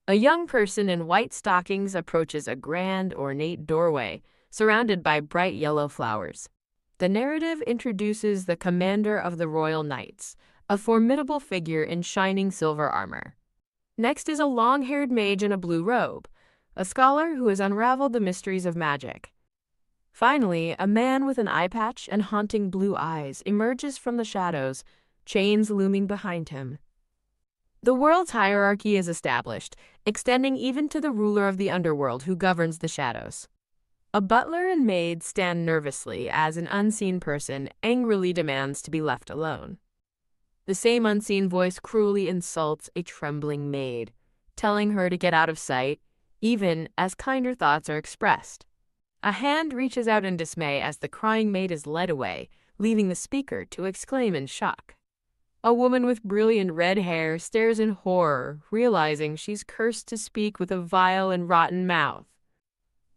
A young person in white stockings approaches a grand, ornate doorway surrounded by bright yellow flowers. The narrative introduces the commander of the Royal Knights, a formidable figure in shining silver armor. Next is a long-haired mage in a blue robe, a scholar who has unraveled the mysteries of magic. Finally, a man with an eye patch and haunting blue eyes emerges from the shadows, chains looming behind him. The world's hierarchy is established, extending even to the ruler of the underworld who governs the shadows. A butler and maid stand nervously as an unseen person angrily demands to be left alone. The same unseen voice cruelly insults a trembling maid, telling her to get out of sight, even as kinder thoughts are expressed. A hand reaches out in dismay as the crying maid is led away, leaving the speaker to exclaim in shock. A woman with brilliant red hair stares in horror, realizing she's cursed to speak with a vile and rotten mouth.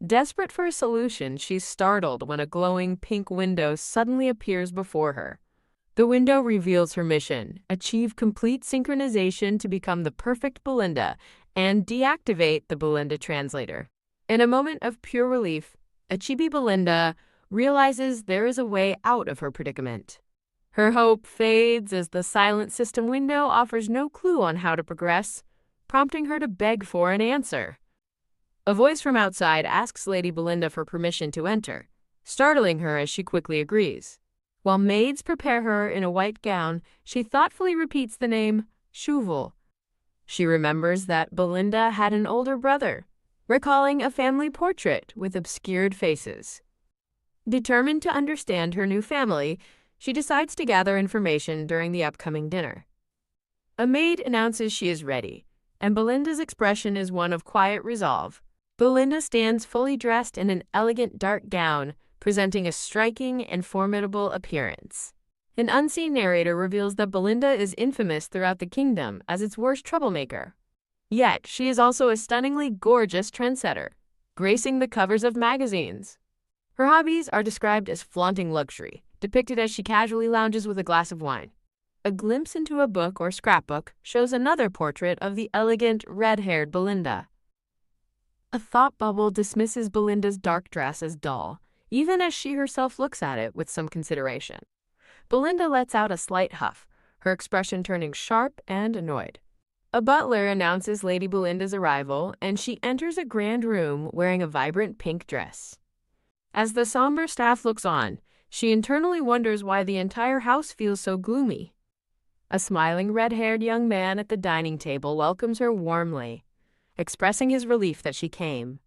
Desperate for a solution, she's startled when a glowing pink window suddenly appears before her. The window reveals her mission: achieve complete synchronization to become the perfect Belinda and deactivate the Belinda translator. In a moment of pure relief, a chibi Belinda realizes there is a way out of her predicament. Her hope fades as the silent system window offers no clue on how to progress, prompting her to beg for an answer. A voice from outside asks Lady Belinda for permission to enter, startling her as she quickly agrees. While maids prepare her in a white gown, she thoughtfully repeats the name Shuval. She remembers that Belinda had an older brother, recalling a family portrait with obscured faces. Determined to understand her new family, she decides to gather information during the upcoming dinner. A maid announces she is ready, and Belinda's expression is one of quiet resolve. Belinda stands fully dressed in an elegant dark gown, presenting a striking and formidable appearance. An unseen narrator reveals that Belinda is infamous throughout the kingdom as its worst troublemaker. Yet, she is also a stunningly gorgeous trendsetter, gracing the covers of magazines. Her hobbies are described as flaunting luxury, depicted as she casually lounges with a glass of wine. A glimpse into a book or scrapbook shows another portrait of the elegant, red-haired Belinda. A thought bubble dismisses Belinda's dark dress as dull, even as she herself looks at it with some consideration. Belinda lets out a slight huff, her expression turning sharp and annoyed. A butler announces Lady Belinda's arrival, and she enters a grand room wearing a vibrant pink dress. As the somber staff looks on, she internally wonders why the entire house feels so gloomy. A smiling red-haired young man at the dining table welcomes her warmly, expressing his relief that she came.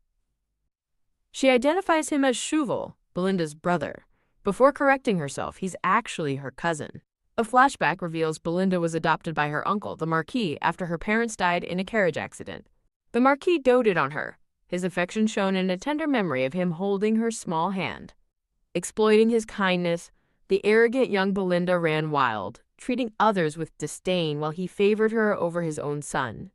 She identifies him as Shuval, Belinda's brother. Before correcting herself, he's actually her cousin. A flashback reveals Belinda was adopted by her uncle, the Marquis, after her parents died in a carriage accident. The Marquis doted on her, his affection shown in a tender memory of him holding her small hand. Exploiting his kindness, the arrogant young Belinda ran wild, treating others with disdain while he favored her over his own son.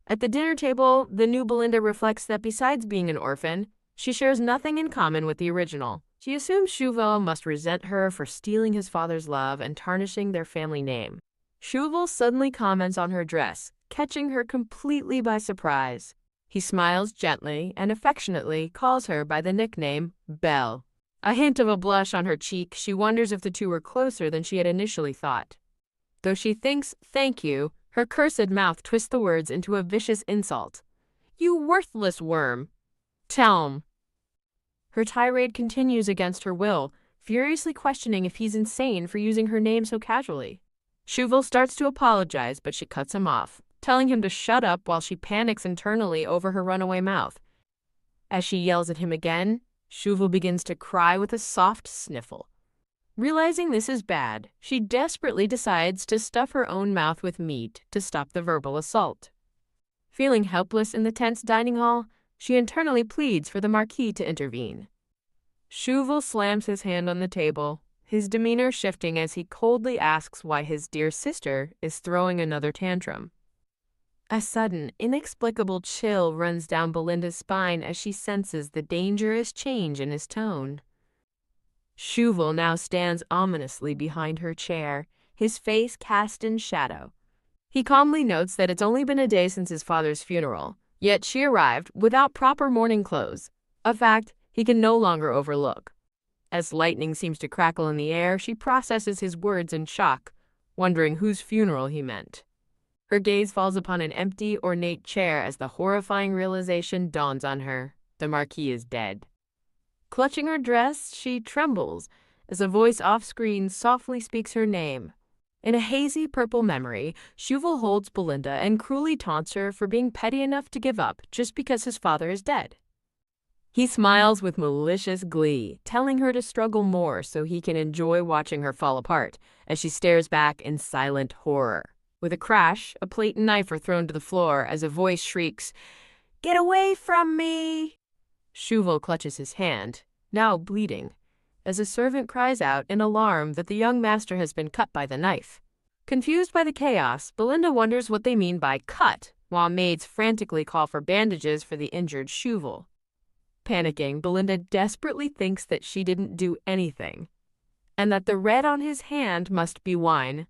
At the dinner table, the new Belinda reflects that besides being an orphan, she shares nothing in common with the original. She assumes Shuval must resent her for stealing his father's love and tarnishing their family name. Shuval suddenly comments on her dress, catching her completely by surprise. He smiles gently and affectionately calls her by the nickname Belle. A hint of a blush on her cheek, she wonders if the two were closer than she had initially thought. Though she thinks, "Thank you," her cursed mouth twists the words into a vicious insult. "You worthless worm! Tell." Her tirade continues against her will, furiously questioning if he's insane for using her name so casually. Shuval starts to apologize, but she cuts him off, telling him to shut up while she panics internally over her runaway mouth. As she yells at him again, Shuval begins to cry with a soft sniffle. Realizing this is bad, she desperately decides to stuff her own mouth with meat to stop the verbal assault. Feeling helpless in the tense dining hall, she internally pleads for the Marquis to intervene. Shuval slams his hand on the table, his demeanor shifting as he coldly asks why his dear sister is throwing another tantrum. A sudden, inexplicable chill runs down Belinda's spine as she senses the dangerous change in his tone. Shuval now stands ominously behind her chair, his face cast in shadow. He calmly notes that it's only been a day since his father's funeral, yet she arrived without proper mourning clothes, a fact he can no longer overlook. As lightning seems to crackle in the air, she processes his words in shock, wondering whose funeral he meant. Her gaze falls upon an empty, ornate chair as the horrifying realization dawns on her. The Marquis is dead. Clutching her dress, she trembles as a voice off-screen softly speaks her name. In a hazy purple memory, Shuval holds Belinda and cruelly taunts her for being petty enough to give up just because his father is dead. He smiles with malicious glee, telling her to struggle more so he can enjoy watching her fall apart as she stares back in silent horror. With a crash, a plate and knife are thrown to the floor as a voice shrieks, "Get away from me!" Shuval clutches his hand, now bleeding, as a servant cries out in alarm that the young master has been cut by the knife. Confused by the chaos, Belinda wonders what they mean by cut, while maids frantically call for bandages for the injured Shuval. Panicking, Belinda desperately thinks that she didn't do anything, and that the red on his hand must be wine.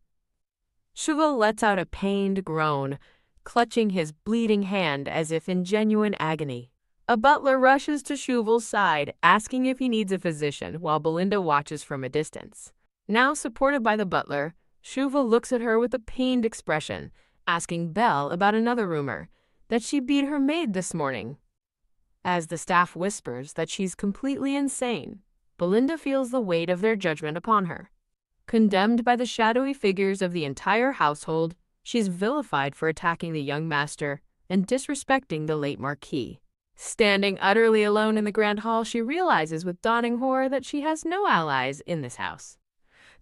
Shuval lets out a pained groan, clutching his bleeding hand as if in genuine agony. A butler rushes to Shuval's side, asking if he needs a physician, while Belinda watches from a distance. Now supported by the butler, Shuval looks at her with a pained expression, asking Belle about another rumor, that she beat her maid this morning. As the staff whispers that she's completely insane, Belinda feels the weight of their judgment upon her. Condemned by the shadowy figures of the entire household, she's vilified for attacking the young master and disrespecting the late Marquis. Standing utterly alone in the grand hall, she realizes with dawning horror that she has no allies in this house.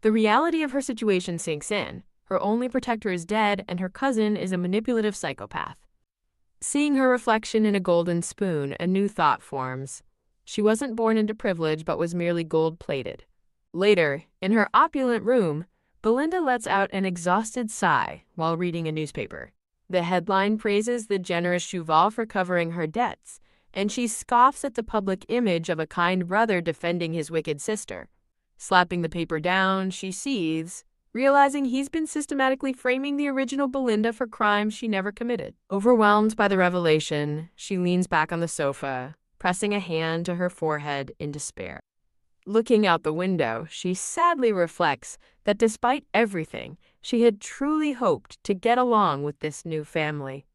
The reality of her situation sinks in. Her only protector is dead, and her cousin is a manipulative psychopath. Seeing her reflection in a golden spoon, a new thought forms. She wasn't born into privilege, but was merely gold-plated. Later, in her opulent room, Belinda lets out an exhausted sigh while reading a newspaper. The headline praises the generous Shuval for covering her debts, and she scoffs at the public image of a kind brother defending his wicked sister. Slapping the paper down, she seethes, realizing he's been systematically framing the original Belinda for crimes she never committed. Overwhelmed by the revelation, she leans back on the sofa, pressing a hand to her forehead in despair. Looking out the window, she sadly reflects that despite everything, she had truly hoped to get along with this new family.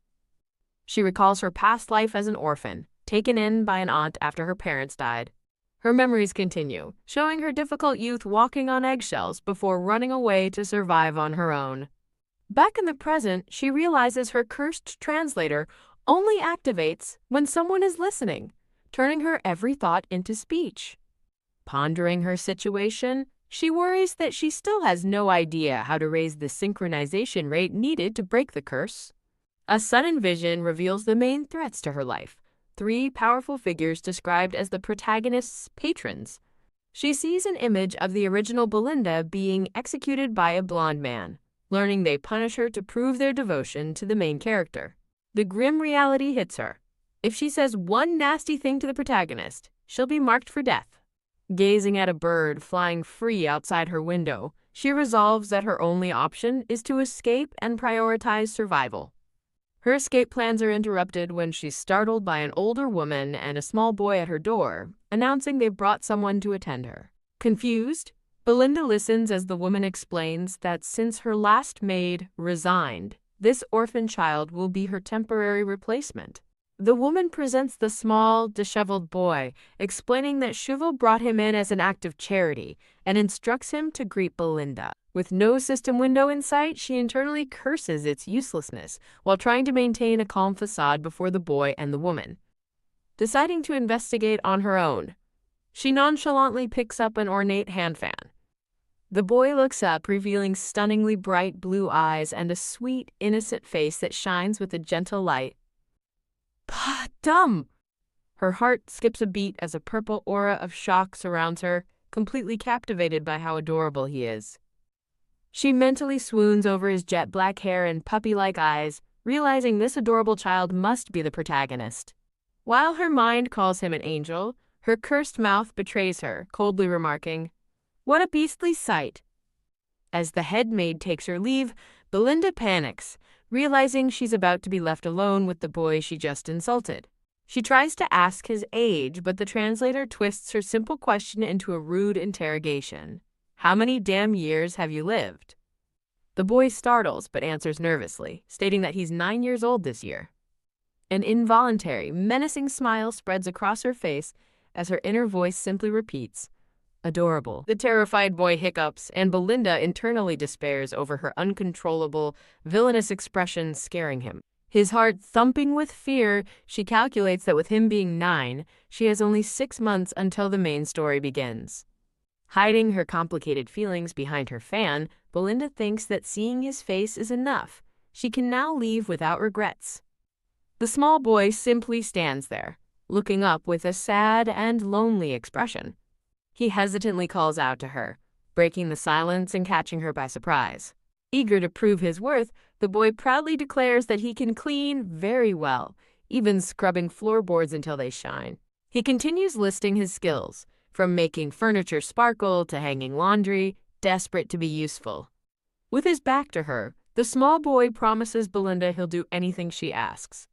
She recalls her past life as an orphan, taken in by an aunt after her parents died. Her memories continue, showing her difficult youth walking on eggshells before running away to survive on her own. Back in the present, she realizes her cursed translator only activates when someone is listening, turning her every thought into speech. Pondering her situation, she worries that she still has no idea how to raise the synchronization rate needed to break the curse. A sudden vision reveals the main threats to her life. 3 powerful figures described as the protagonist's patrons. She sees an image of the original Belinda being executed by a blonde man, learning they punish her to prove their devotion to the main character. The grim reality hits her. If she says one nasty thing to the protagonist, she'll be marked for death. Gazing at a bird flying free outside her window, she resolves that her only option is to escape and prioritize survival. Her escape plans are interrupted when she's startled by an older woman and a small boy at her door, announcing they've brought someone to attend her. Confused, Belinda listens as the woman explains that since her last maid resigned, this orphan child will be her temporary replacement. The woman presents the small, disheveled boy, explaining that Shuval brought him in as an act of charity and instructs him to greet Belinda. With no system window in sight, she internally curses its uselessness while trying to maintain a calm facade before the boy and the woman. Deciding to investigate on her own, she nonchalantly picks up an ornate hand fan. The boy looks up, revealing stunningly bright blue eyes and a sweet, innocent face that shines with a gentle light. "Pah, dumb!" Her heart skips a beat as a purple aura of shock surrounds her, completely captivated by how adorable he is. She mentally swoons over his jet black hair and puppy-like eyes, realizing this adorable child must be the protagonist. While her mind calls him an angel, her cursed mouth betrays her, coldly remarking, "What a beastly sight." As the head maid takes her leave, Belinda panics, realizing she's about to be left alone with the boy she just insulted. She tries to ask his age, but the translator twists her simple question into a rude interrogation. "How many damn years have you lived?" The boy startles but answers nervously, stating that he's 9 years old this year. An involuntary, menacing smile spreads across her face as her inner voice simply repeats, "Adorable." The terrified boy hiccups, and Belinda internally despairs over her uncontrollable, villainous expression scaring him. His heart thumping with fear, she calculates that with him being 9, she has only 6 months until the main story begins. Hiding her complicated feelings behind her fan, Belinda thinks that seeing his face is enough. She can now leave without regrets. The small boy simply stands there, looking up with a sad and lonely expression. He hesitantly calls out to her, breaking the silence and catching her by surprise. Eager to prove his worth, the boy proudly declares that he can clean very well, even scrubbing floorboards until they shine. He continues listing his skills, from making furniture sparkle to hanging laundry, desperate to be useful. With his back to her, the small boy promises Belinda he'll do anything she asks.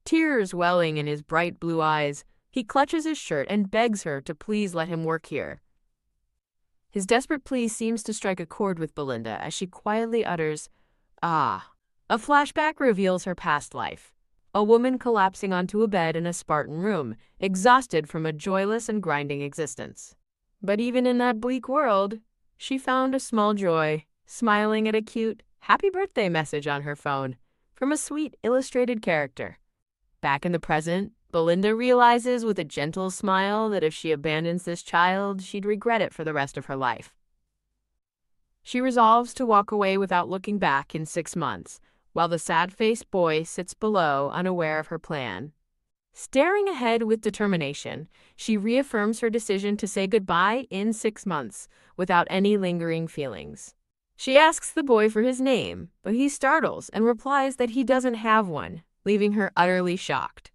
Tears welling in his bright blue eyes, he clutches his shirt and begs her to please let him work here. His desperate plea seems to strike a chord with Belinda as she quietly utters, "Ah." A flashback reveals her past life. A woman collapsing onto a bed in a Spartan room, exhausted from a joyless and grinding existence. But even in that bleak world, she found a small joy, smiling at a cute, "Happy Birthday" message on her phone from a sweet, illustrated character. Back in the present, Belinda realizes with a gentle smile that if she abandons this child, she'd regret it for the rest of her life. She resolves to walk away without looking back in 6 months, while the sad-faced boy sits below, unaware of her plan. Staring ahead with determination, she reaffirms her decision to say goodbye in 6 months, without any lingering feelings. She asks the boy for his name, but he startles and replies that he doesn't have one, leaving her utterly shocked.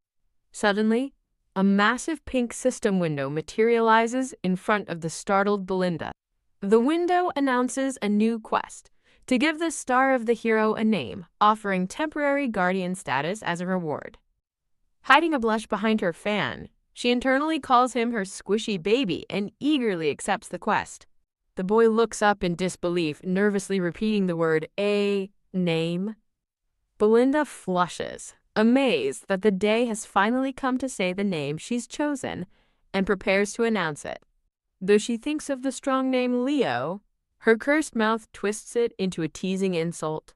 Suddenly, a massive pink system window materializes in front of the startled Belinda. The window announces a new quest, to give the star of the hero a name, offering temporary guardian status as a reward. Hiding a blush behind her fan, she internally calls him her squishy baby and eagerly accepts the quest. The boy looks up in disbelief, nervously repeating the word, "A name?" Belinda flushes, amazed that the day has finally come to say the name she's chosen, and prepares to announce it. Though she thinks of the strong name Leo, her cursed mouth twists it into a teasing insult.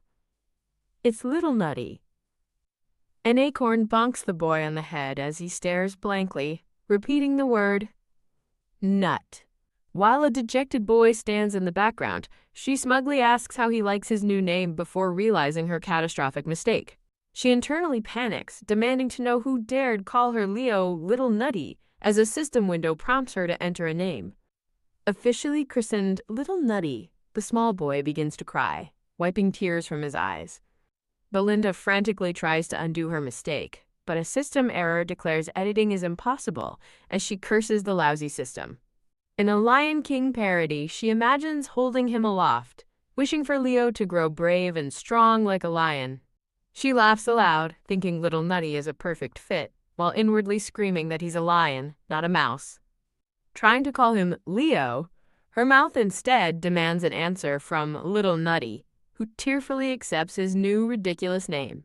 "It's Little Nutty." An acorn bonks the boy on the head as he stares blankly, repeating the word, "nut." While a dejected boy stands in the background, she smugly asks how he likes his new name before realizing her catastrophic mistake. She internally panics, demanding to know who dared call her Leo Little Nutty, as a system window prompts her to enter a name. Officially christened Little Nutty, the small boy begins to cry, wiping tears from his eyes. Belinda frantically tries to undo her mistake, but a system error declares editing is impossible as she curses the lousy system. In a Lion King parody, she imagines holding him aloft, wishing for Leo to grow brave and strong like a lion. She laughs aloud, thinking Little Nutty is a perfect fit, while inwardly screaming that he's a lion, not a mouse. Trying to call him Leo, her mouth instead demands an answer from Little Nutty, who tearfully accepts his new ridiculous name.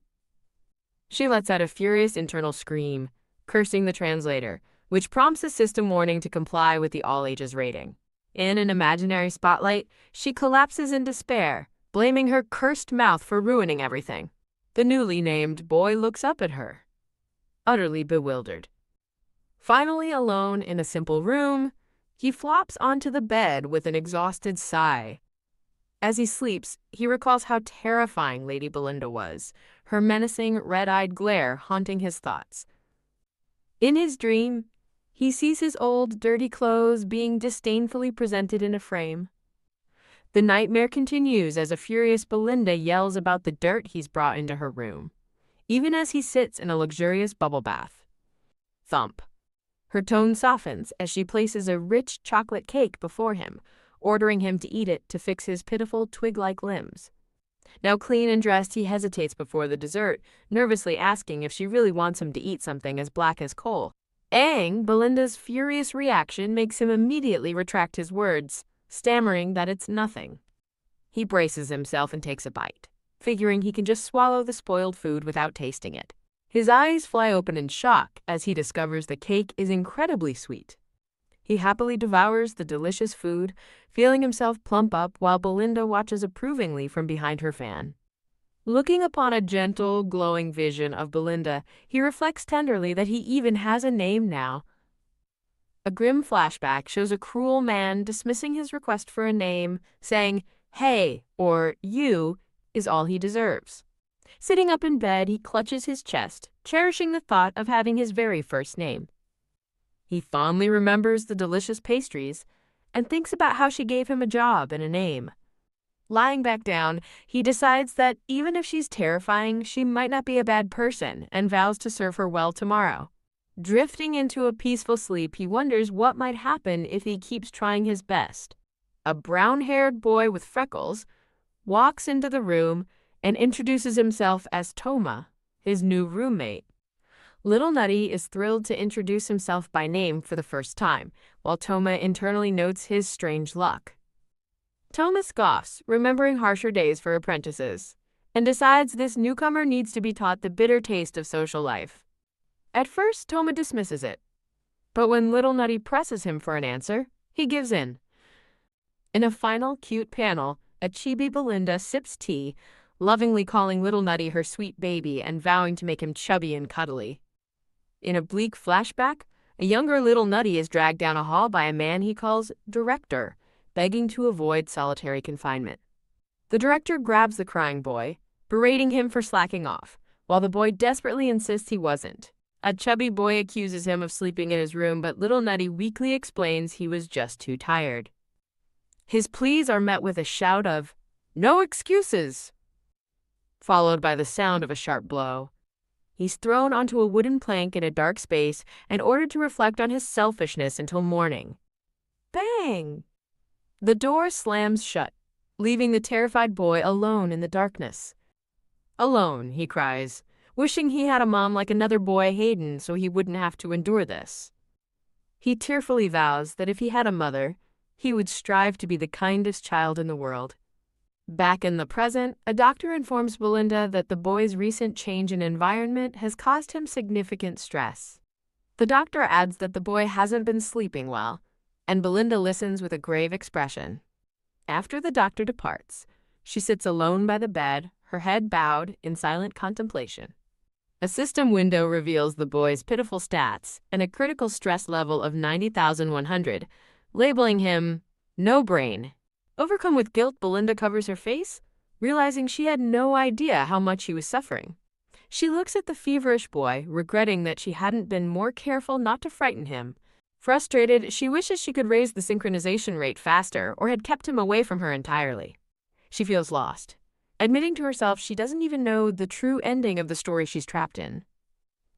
She lets out a furious internal scream, cursing the translator, which prompts a system warning to comply with the all-ages rating. In an imaginary spotlight, she collapses in despair, blaming her cursed mouth for ruining everything. The newly named boy looks up at her, utterly bewildered. Finally alone in a simple room, he flops onto the bed with an exhausted sigh. As he sleeps, he recalls how terrifying Lady Belinda was, her menacing, red-eyed glare haunting his thoughts. In his dream, he sees his old, dirty clothes being disdainfully presented in a frame. The nightmare continues as a furious Belinda yells about the dirt he's brought into her room, even as he sits in a luxurious bubble bath. Thump. Her tone softens as she places a rich chocolate cake before him, ordering him to eat it to fix his pitiful twig-like limbs. Now clean and dressed, he hesitates before the dessert, nervously asking if she really wants him to eat something as black as coal. Belinda's furious reaction makes him immediately retract his words, stammering that it's nothing. He braces himself and takes a bite, figuring he can just swallow the spoiled food without tasting it. His eyes fly open in shock as he discovers the cake is incredibly sweet. He happily devours the delicious food, feeling himself plump up while Belinda watches approvingly from behind her fan. Looking upon a gentle, glowing vision of Belinda, he reflects tenderly that he even has a name now. A grim flashback shows a cruel man dismissing his request for a name, saying, "Hey," or "you," is all he deserves. Sitting up in bed, he clutches his chest, cherishing the thought of having his very first name. He fondly remembers the delicious pastries and thinks about how she gave him a job and a name. Lying back down, he decides that even if she's terrifying, she might not be a bad person and vows to serve her well tomorrow. Drifting into a peaceful sleep, he wonders what might happen if he keeps trying his best. A brown-haired boy with freckles walks into the room and introduces himself as Toma, his new roommate. Little Nutty is thrilled to introduce himself by name for the first time, while Toma internally notes his strange luck. Toma scoffs, remembering harsher days for apprentices, and decides this newcomer needs to be taught the bitter taste of social life. At first, Toma dismisses it, but when Little Nutty presses him for an answer, he gives in. In a final cute panel, a chibi Belinda sips tea, lovingly calling Little Nutty her sweet baby and vowing to make him chubby and cuddly. In a bleak flashback, a younger Little Nutty is dragged down a hall by a man he calls Director, begging to avoid solitary confinement. The director grabs the crying boy, berating him for slacking off, while the boy desperately insists he wasn't. A chubby boy accuses him of sleeping in his room, but Little Nutty weakly explains he was just too tired. His pleas are met with a shout of, "No excuses!" followed by the sound of a sharp blow. He's thrown onto a wooden plank in a dark space and ordered to reflect on his selfishness until morning. Bang! The door slams shut, leaving the terrified boy alone in the darkness. Alone, he cries, wishing he had a mom like another boy, Hayden, so he wouldn't have to endure this. He tearfully vows that if he had a mother, he would strive to be the kindest child in the world. Back in the present, a doctor informs Belinda that the boy's recent change in environment has caused him significant stress. The doctor adds that the boy hasn't been sleeping well, and Belinda listens with a grave expression. After the doctor departs, she sits alone by the bed, her head bowed in silent contemplation. A system window reveals the boy's pitiful stats and a critical stress level of 90,100, labeling him no brain. Overcome with guilt, Belinda covers her face, realizing she had no idea how much he was suffering. She looks at the feverish boy, regretting that she hadn't been more careful not to frighten him. Frustrated, she wishes she could raise the synchronization rate faster or had kept him away from her entirely. She feels lost, admitting to herself she doesn't even know the true ending of the story she's trapped in.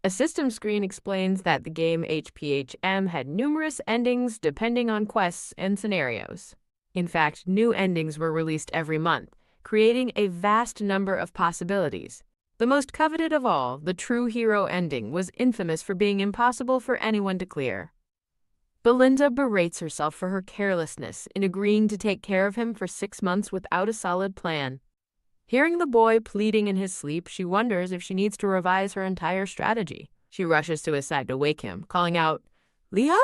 A system screen explains that the game HPHM had numerous endings depending on quests and scenarios. In fact, new endings were released every month, creating a vast number of possibilities. The most coveted of all, the true hero ending, was infamous for being impossible for anyone to clear. Belinda berates herself for her carelessness in agreeing to take care of him for 6 months without a solid plan. Hearing the boy pleading in his sleep, she wonders if she needs to revise her entire strategy. She rushes to his side to wake him, calling out, "Leo?"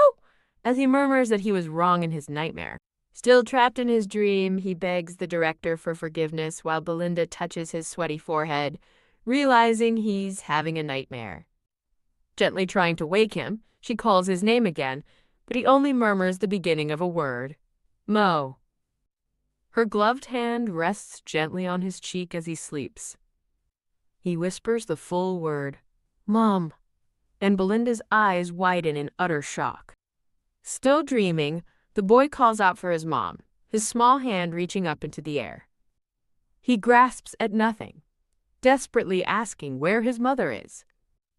as he murmurs that he was wrong in his nightmare. Still trapped in his dream, he begs the director for forgiveness while Belinda touches his sweaty forehead, realizing he's having a nightmare. Gently trying to wake him, she calls his name again, but he only murmurs the beginning of a word, "Mo." Her gloved hand rests gently on his cheek as he sleeps. He whispers the full word, "Mom," and Belinda's eyes widen in utter shock. Still dreaming, the boy calls out for his mom, his small hand reaching up into the air. He grasps at nothing, desperately asking where his mother is.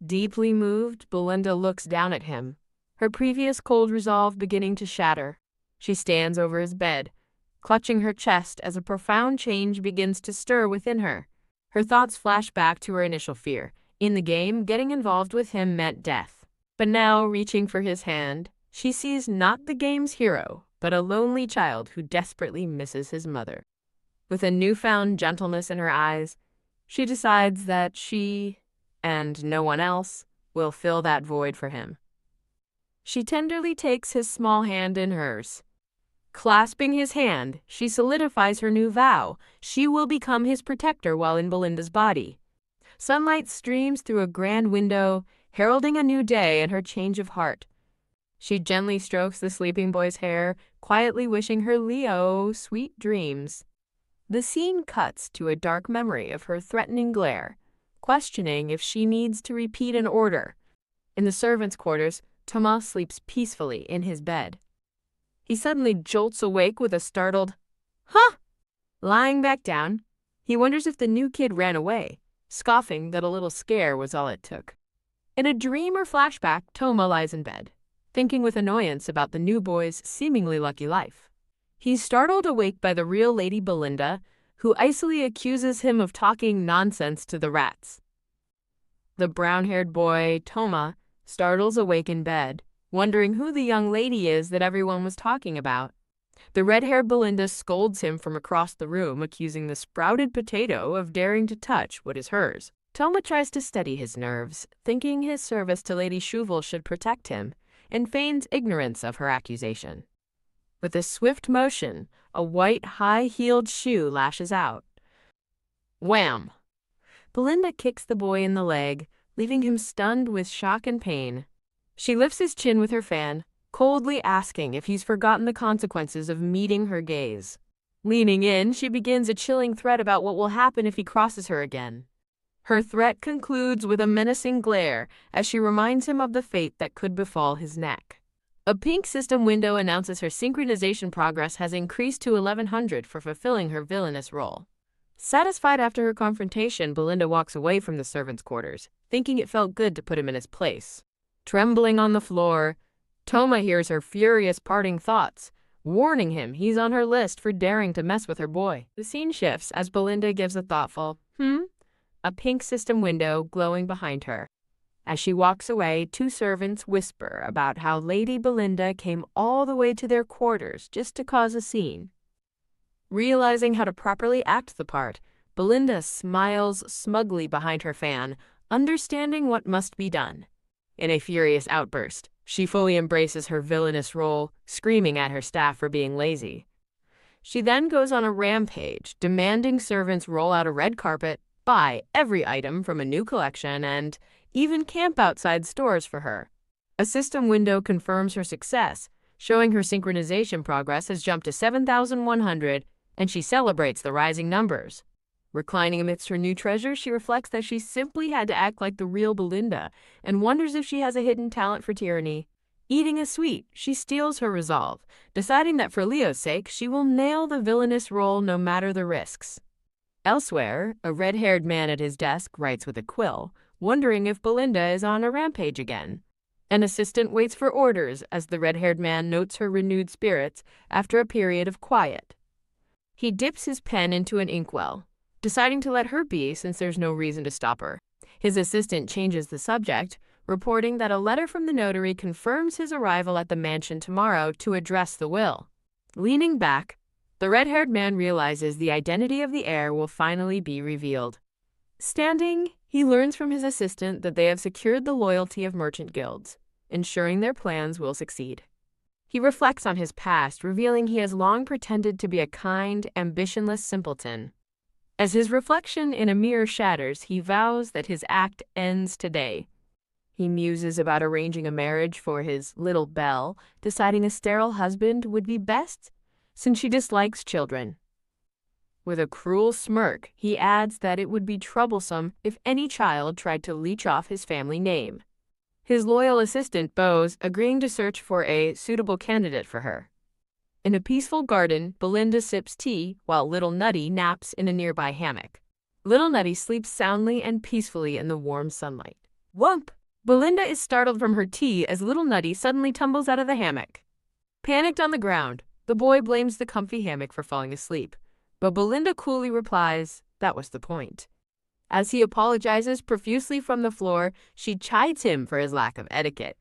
Deeply moved, Belinda looks down at him, her previous cold resolve beginning to shatter. She stands over his bed, clutching her chest as a profound change begins to stir within her. Her thoughts flash back to her initial fear. In the game, getting involved with him meant death. But now, reaching for his hand, she sees not the game's hero, but a lonely child who desperately misses his mother. With a newfound gentleness in her eyes, she decides that she, and no one else, will fill that void for him. She tenderly takes his small hand in hers. Clasping his hand, she solidifies her new vow. She will become his protector while in Belinda's body. Sunlight streams through a grand window, heralding a new day and her change of heart. She gently strokes the sleeping boy's hair, quietly wishing her Leo sweet dreams. The scene cuts to a dark memory of her threatening glare, questioning if she needs to repeat an order. In the servants' quarters, Thomas sleeps peacefully in his bed. He suddenly jolts awake with a startled, "Huh!" Lying back down, he wonders if the new kid ran away, scoffing that a little scare was all it took. In a dream or flashback, Toma lies in bed, thinking with annoyance about the new boy's seemingly lucky life. He's startled awake by the real Lady Belinda, who icily accuses him of talking nonsense to the rats. The brown-haired boy, Toma, startles awake in bed, wondering who the young lady is that everyone was talking about. The red-haired Belinda scolds him from across the room, accusing the sprouted potato of daring to touch what is hers. Toma tries to steady his nerves, thinking his service to Lady Chauvel should protect him, and feigns ignorance of her accusation. With a swift motion, a white, high-heeled shoe lashes out. Wham! Belinda kicks the boy in the leg, leaving him stunned with shock and pain. She lifts his chin with her fan, coldly asking if he's forgotten the consequences of meeting her gaze. Leaning in, she begins a chilling threat about what will happen if he crosses her again. Her threat concludes with a menacing glare as she reminds him of the fate that could befall his neck. A pink system window announces her synchronization progress has increased to 1100 for fulfilling her villainous role. Satisfied after her confrontation, Belinda walks away from the servants' quarters, thinking it felt good to put him in his place. Trembling on the floor, Toma hears her furious parting thoughts, warning him he's on her list for daring to mess with her boy. The scene shifts as Belinda gives a thoughtful, a pink system window glowing behind her. As she walks away, two servants whisper about how Lady Belinda came all the way to their quarters just to cause a scene. Realizing how to properly act the part, Belinda smiles smugly behind her fan, understanding what must be done. In a furious outburst, she fully embraces her villainous role, screaming at her staff for being lazy. She then goes on a rampage, demanding servants roll out a red carpet, buy every item from a new collection, and even camp outside stores for her. A system window confirms her success, showing her synchronization progress has jumped to 7,100, and she celebrates the rising numbers. Reclining amidst her new treasure, she reflects that she simply had to act like the real Belinda and wonders if she has a hidden talent for tyranny. Eating a sweet, she steels her resolve, deciding that for Leo's sake, she will nail the villainous role no matter the risks. Elsewhere, a red-haired man at his desk writes with a quill, wondering if Belinda is on a rampage again. An assistant waits for orders as the red-haired man notes her renewed spirits after a period of quiet. He dips his pen into an inkwell, deciding to let her be since there's no reason to stop her. His assistant changes the subject, reporting that a letter from the notary confirms his arrival at the mansion tomorrow to address the will. Leaning back, the red-haired man realizes the identity of the heir will finally be revealed. Standing, he learns from his assistant that they have secured the loyalty of merchant guilds, ensuring their plans will succeed. He reflects on his past, revealing he has long pretended to be a kind, ambitionless simpleton. As his reflection in a mirror shatters, he vows that his act ends today. He muses about arranging a marriage for his little Belle, deciding a sterile husband would be best since she dislikes children. With a cruel smirk, he adds that it would be troublesome if any child tried to leech off his family name. His loyal assistant bows, agreeing to search for a suitable candidate for her. In a peaceful garden, Belinda sips tea while Little Nutty naps in a nearby hammock. Little Nutty sleeps soundly and peacefully in the warm sunlight. Whump! Belinda is startled from her tea as Little Nutty suddenly tumbles out of the hammock. Panicked on the ground, The boy blames the comfy hammock for falling asleep, but Belinda coolly replies, "That was the point." As he apologizes profusely from the floor, she chides him for his lack of etiquette.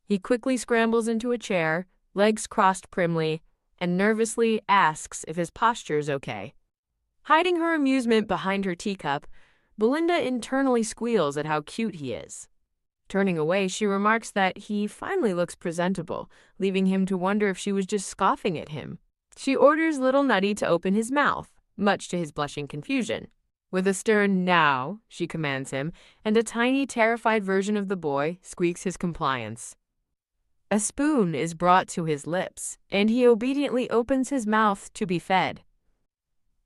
He quickly scrambles into a chair, legs crossed primly, and nervously asks if his posture is okay. Hiding her amusement behind her teacup, Belinda internally squeals at how cute he is. Turning away, she remarks that he finally looks presentable, leaving him to wonder if she was just scoffing at him. She orders little Nutty to open his mouth, much to his blushing confusion. With a stern "now," she commands him, and a tiny, terrified version of the boy squeaks his compliance. A spoon is brought to his lips, and he obediently opens his mouth to be fed.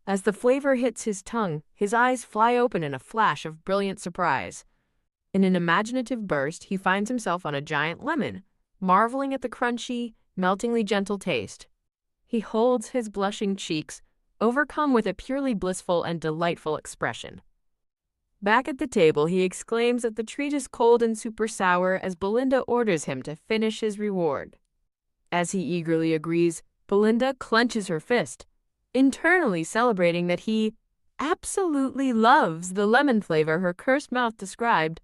As the flavor hits his tongue, his eyes fly open in a flash of brilliant surprise. In an imaginative burst, he finds himself on a giant lemon, marveling at the crunchy, meltingly gentle taste. He holds his blushing cheeks, overcome with a purely blissful and delightful expression. Back at the table, he exclaims that the treat is cold and super sour as Belinda orders him to finish his reward. As he eagerly agrees, Belinda clenches her fist, internally celebrating that he absolutely loves the lemon flavor her cursed mouth described.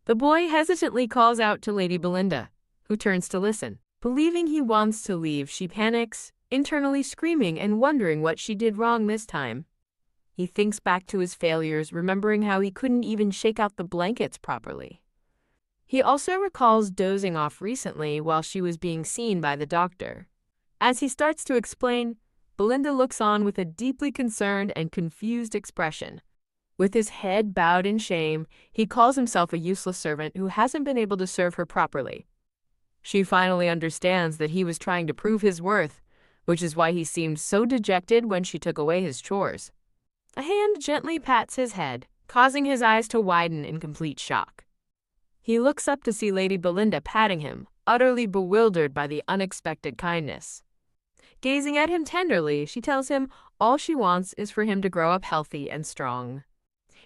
The boy hesitantly calls out to Lady Belinda, who turns to listen. Believing he wants to leave, she panics, internally screaming and wondering what she did wrong this time. He thinks back to his failures, remembering how he couldn't even shake out the blankets properly. He also recalls dozing off recently while she was being seen by the doctor. As he starts to explain, Belinda looks on with a deeply concerned and confused expression. With his head bowed in shame, he calls himself a useless servant who hasn't been able to serve her properly. She finally understands that he was trying to prove his worth, which is why he seemed so dejected when she took away his chores. A hand gently pats his head, causing his eyes to widen in complete shock. He looks up to see Lady Belinda patting him, utterly bewildered by the unexpected kindness. Gazing at him tenderly, she tells him all she wants is for him to grow up healthy and strong.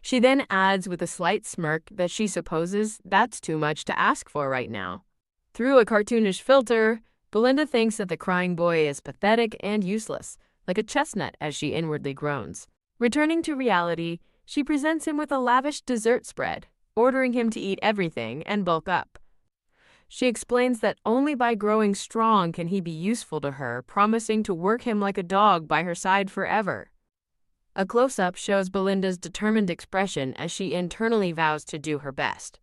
She then adds with a slight smirk that she supposes that's too much to ask for right now. Through a cartoonish filter, Belinda thinks that the crying boy is pathetic and useless, like a chestnut as she inwardly groans. Returning to reality, she presents him with a lavish dessert spread, ordering him to eat everything and bulk up. She explains that only by growing strong can he be useful to her, promising to work him like a dog by her side forever. A close-up shows Belinda's determined expression as she internally vows to do her best.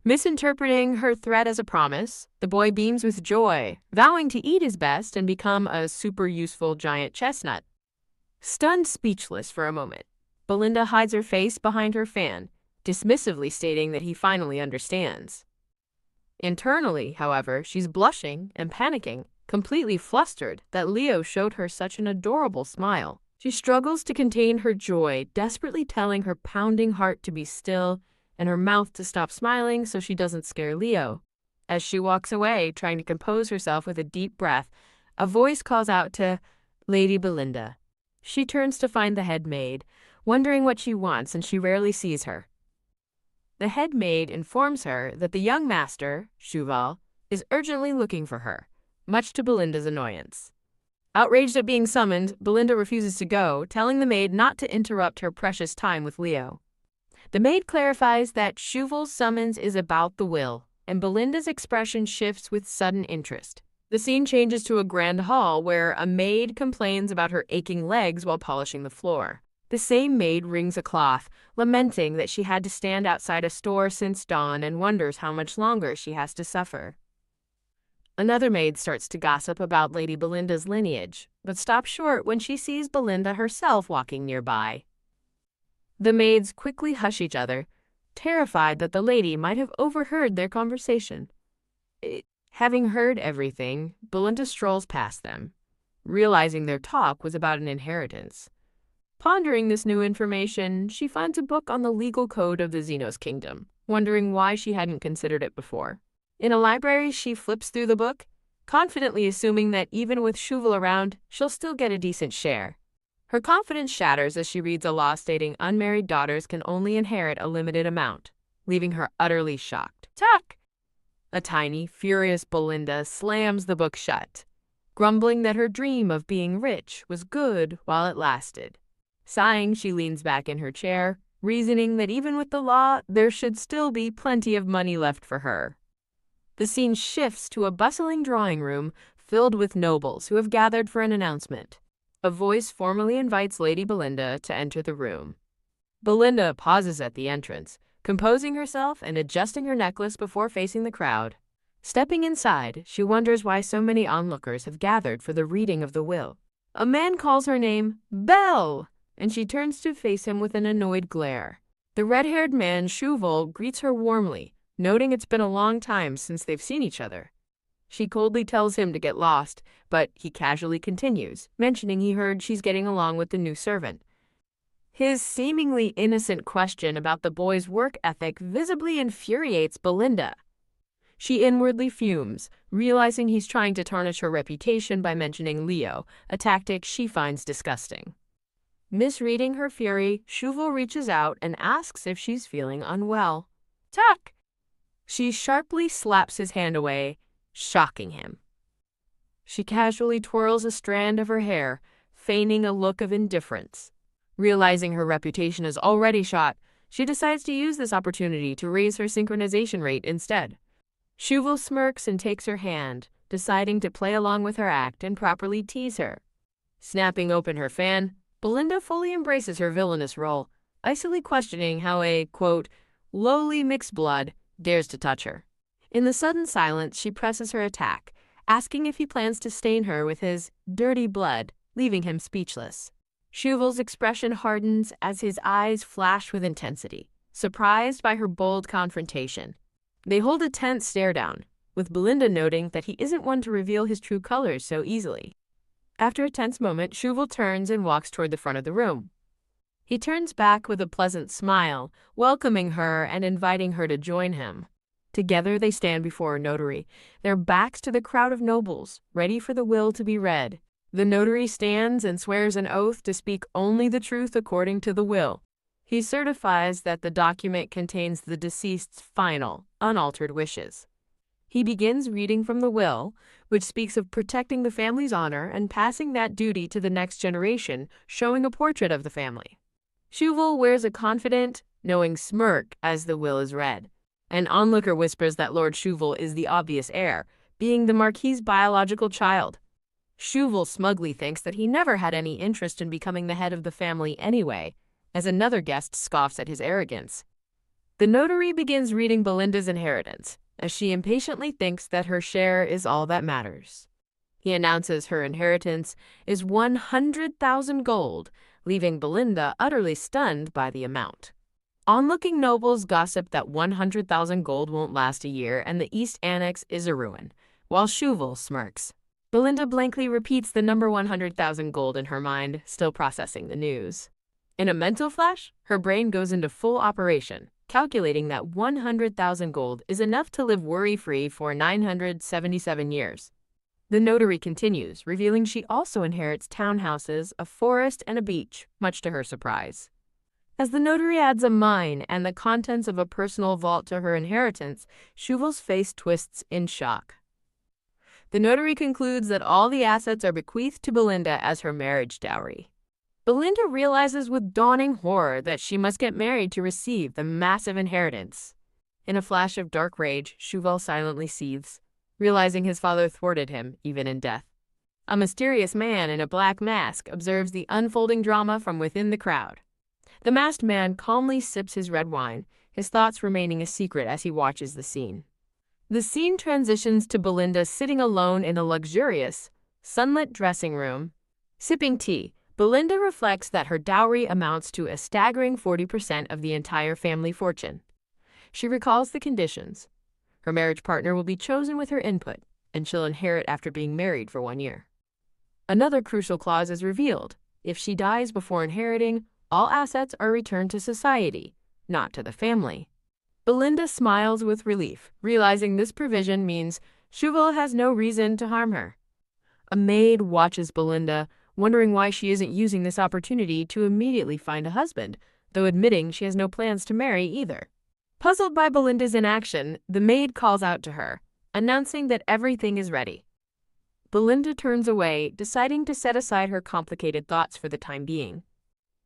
Misinterpreting her threat as a promise, the boy beams with joy, vowing to eat his best and become a super useful giant chestnut. Stunned speechless for a moment, Belinda hides her face behind her fan, dismissively stating that he finally understands. Internally, however, she's blushing and panicking, completely flustered that Leo showed her such an adorable smile. She struggles to contain her joy, desperately telling her pounding heart to be still and her mouth to stop smiling so she doesn't scare Leo. As she walks away, trying to compose herself with a deep breath, a voice calls out to Lady Belinda. She turns to find the head maid, wondering what she wants, and she rarely sees her. The head maid informs her that the young master, Cheval, is urgently looking for her, much to Belinda's annoyance. Outraged at being summoned, Belinda refuses to go, telling the maid not to interrupt her precious time with Leo. The maid clarifies that Cheval's summons is about the will, and Belinda's expression shifts with sudden interest. The scene changes to a grand hall where a maid complains about her aching legs while polishing the floor. The same maid wrings a cloth, lamenting that she had to stand outside a store since dawn and wonders how much longer she has to suffer. Another maid starts to gossip about Lady Belinda's lineage, but stops short when she sees Belinda herself walking nearby. The maids quickly hush each other, terrified that the lady might have overheard their conversation. Having heard everything, Belinda strolls past them, realizing their talk was about an inheritance. Pondering this new information, she finds a book on the legal code of the Xenos Kingdom, wondering why she hadn't considered it before. In a library, she flips through the book, confidently assuming that even with Cheval around, she'll still get a decent share. Her confidence shatters as she reads a law stating unmarried daughters can only inherit a limited amount, leaving her utterly shocked. Tuck! A tiny, furious Belinda slams the book shut, grumbling that her dream of being rich was good while it lasted. Sighing, she leans back in her chair, reasoning that even with the law, there should still be plenty of money left for her. The scene shifts to a bustling drawing room filled with nobles who have gathered for an announcement. A voice formally invites Lady Belinda to enter the room. Belinda pauses at the entrance, composing herself and adjusting her necklace before facing the crowd. Stepping inside, she wonders why so many onlookers have gathered for the reading of the will. A man calls her name, Belle, and she turns to face him with an annoyed glare. The red-haired man, Shuval, greets her warmly, noting it's been a long time since they've seen each other. She coldly tells him to get lost, but he casually continues, mentioning he heard she's getting along with the new servant. His seemingly innocent question about the boy's work ethic visibly infuriates Belinda. She inwardly fumes, realizing he's trying to tarnish her reputation by mentioning Leo, a tactic she finds disgusting. Misreading her fury, Shuval reaches out and asks if she's feeling unwell. Tuck! She sharply slaps his hand away, shocking him. She casually twirls a strand of her hair, feigning a look of indifference. Realizing her reputation is already shot, she decides to use this opportunity to raise her synchronization rate instead. Shuval smirks and takes her hand, deciding to play along with her act and properly tease her. Snapping open her fan, Belinda fully embraces her villainous role, icily questioning how a, quote, lowly mixed blood dares to touch her. In the sudden silence, she presses her attack, asking if he plans to stain her with his dirty blood, leaving him speechless. Shuval's expression hardens as his eyes flash with intensity, surprised by her bold confrontation. They hold a tense stare-down, with Belinda noting that he isn't one to reveal his true colors so easily. After a tense moment, Shuval turns and walks toward the front of the room. He turns back with a pleasant smile, welcoming her and inviting her to join him. Together they stand before a notary, their backs to the crowd of nobles, ready for the will to be read. The notary stands and swears an oath to speak only the truth according to the will. He certifies that the document contains the deceased's final, unaltered wishes. He begins reading from the will, which speaks of protecting the family's honor and passing that duty to the next generation, showing a portrait of the family. Shuval wears a confident, knowing smirk as the will is read. An onlooker whispers that Lord Shuval is the obvious heir, being the Marquis's biological child. Shuval smugly thinks that he never had any interest in becoming the head of the family anyway, as another guest scoffs at his arrogance. The notary begins reading Belinda's inheritance, as she impatiently thinks that her share is all that matters. He announces her inheritance is 100,000 gold, leaving Belinda utterly stunned by the amount. Onlooking nobles gossip that 100,000 gold won't last a year and the East Annex is a ruin, while Shuval smirks. Belinda blankly repeats the number 100,000 gold in her mind, still processing the news. In a mental flash, her brain goes into full operation, calculating that 100,000 gold is enough to live worry-free for 977 years. The notary continues, revealing she also inherits townhouses, a forest, and a beach, much to her surprise. As the notary adds a mine and the contents of a personal vault to her inheritance, Shuval's face twists in shock. The notary concludes that all the assets are bequeathed to Belinda as her marriage dowry. Belinda realizes with dawning horror that she must get married to receive the massive inheritance. In a flash of dark rage, Shuval silently seethes, realizing his father thwarted him, even in death. A mysterious man in a black mask observes the unfolding drama from within the crowd. The masked man calmly sips his red wine, his thoughts remaining a secret as he watches the scene. The scene transitions to Belinda sitting alone in a luxurious, sunlit dressing room. Sipping tea, Belinda reflects that her dowry amounts to a staggering 40% of the entire family fortune. She recalls the conditions. Her marriage partner will be chosen with her input, and she'll inherit after being married for 1 year. Another crucial clause is revealed. If she dies before inheriting, all assets are returned to society, not to the family. Belinda smiles with relief, realizing this provision means Shuval has no reason to harm her. A maid watches Belinda, wondering why she isn't using this opportunity to immediately find a husband, though admitting she has no plans to marry either. Puzzled by Belinda's inaction, the maid calls out to her, announcing that everything is ready. Belinda turns away, deciding to set aside her complicated thoughts for the time being.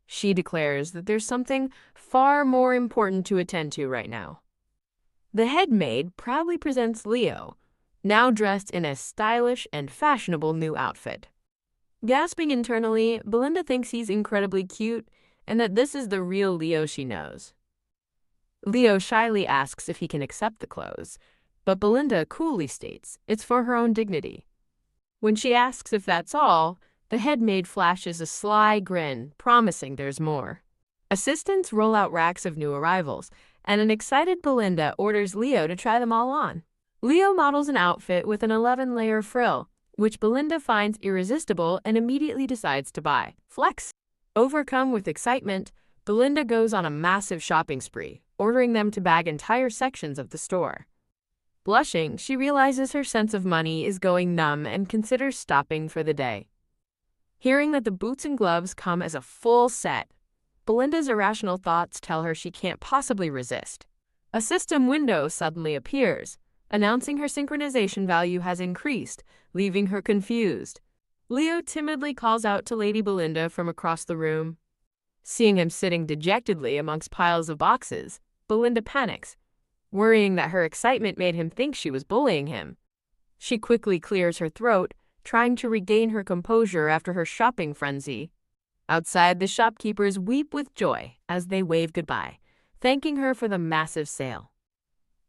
She declares that there's something far more important to attend to right now. The head maid proudly presents Leo, now dressed in a stylish and fashionable new outfit. Gasping internally, Belinda thinks he's incredibly cute and that this is the real Leo she knows. Leo shyly asks if he can accept the clothes, but Belinda coolly states it's for her own dignity. When she asks if that's all, the head maid flashes a sly grin, promising there's more. Assistants roll out racks of new arrivals, and an excited Belinda orders Leo to try them all on. Leo models an outfit with an 11-layer frill, which Belinda finds irresistible and immediately decides to buy. Flex! Overcome with excitement, Belinda goes on a massive shopping spree, ordering them to bag entire sections of the store. Blushing, she realizes her sense of money is going numb and considers stopping for the day. Hearing that the boots and gloves come as a full set, Belinda's irrational thoughts tell her she can't possibly resist. A system window suddenly appears, announcing her synchronization value has increased, leaving her confused. Leo timidly calls out to Lady Belinda from across the room. Seeing him sitting dejectedly amongst piles of boxes, Belinda panics, worrying that her excitement made him think she was bullying him. She quickly clears her throat, trying to regain her composure after her shopping frenzy. Outside, the shopkeepers weep with joy as they wave goodbye, thanking her for the massive sale.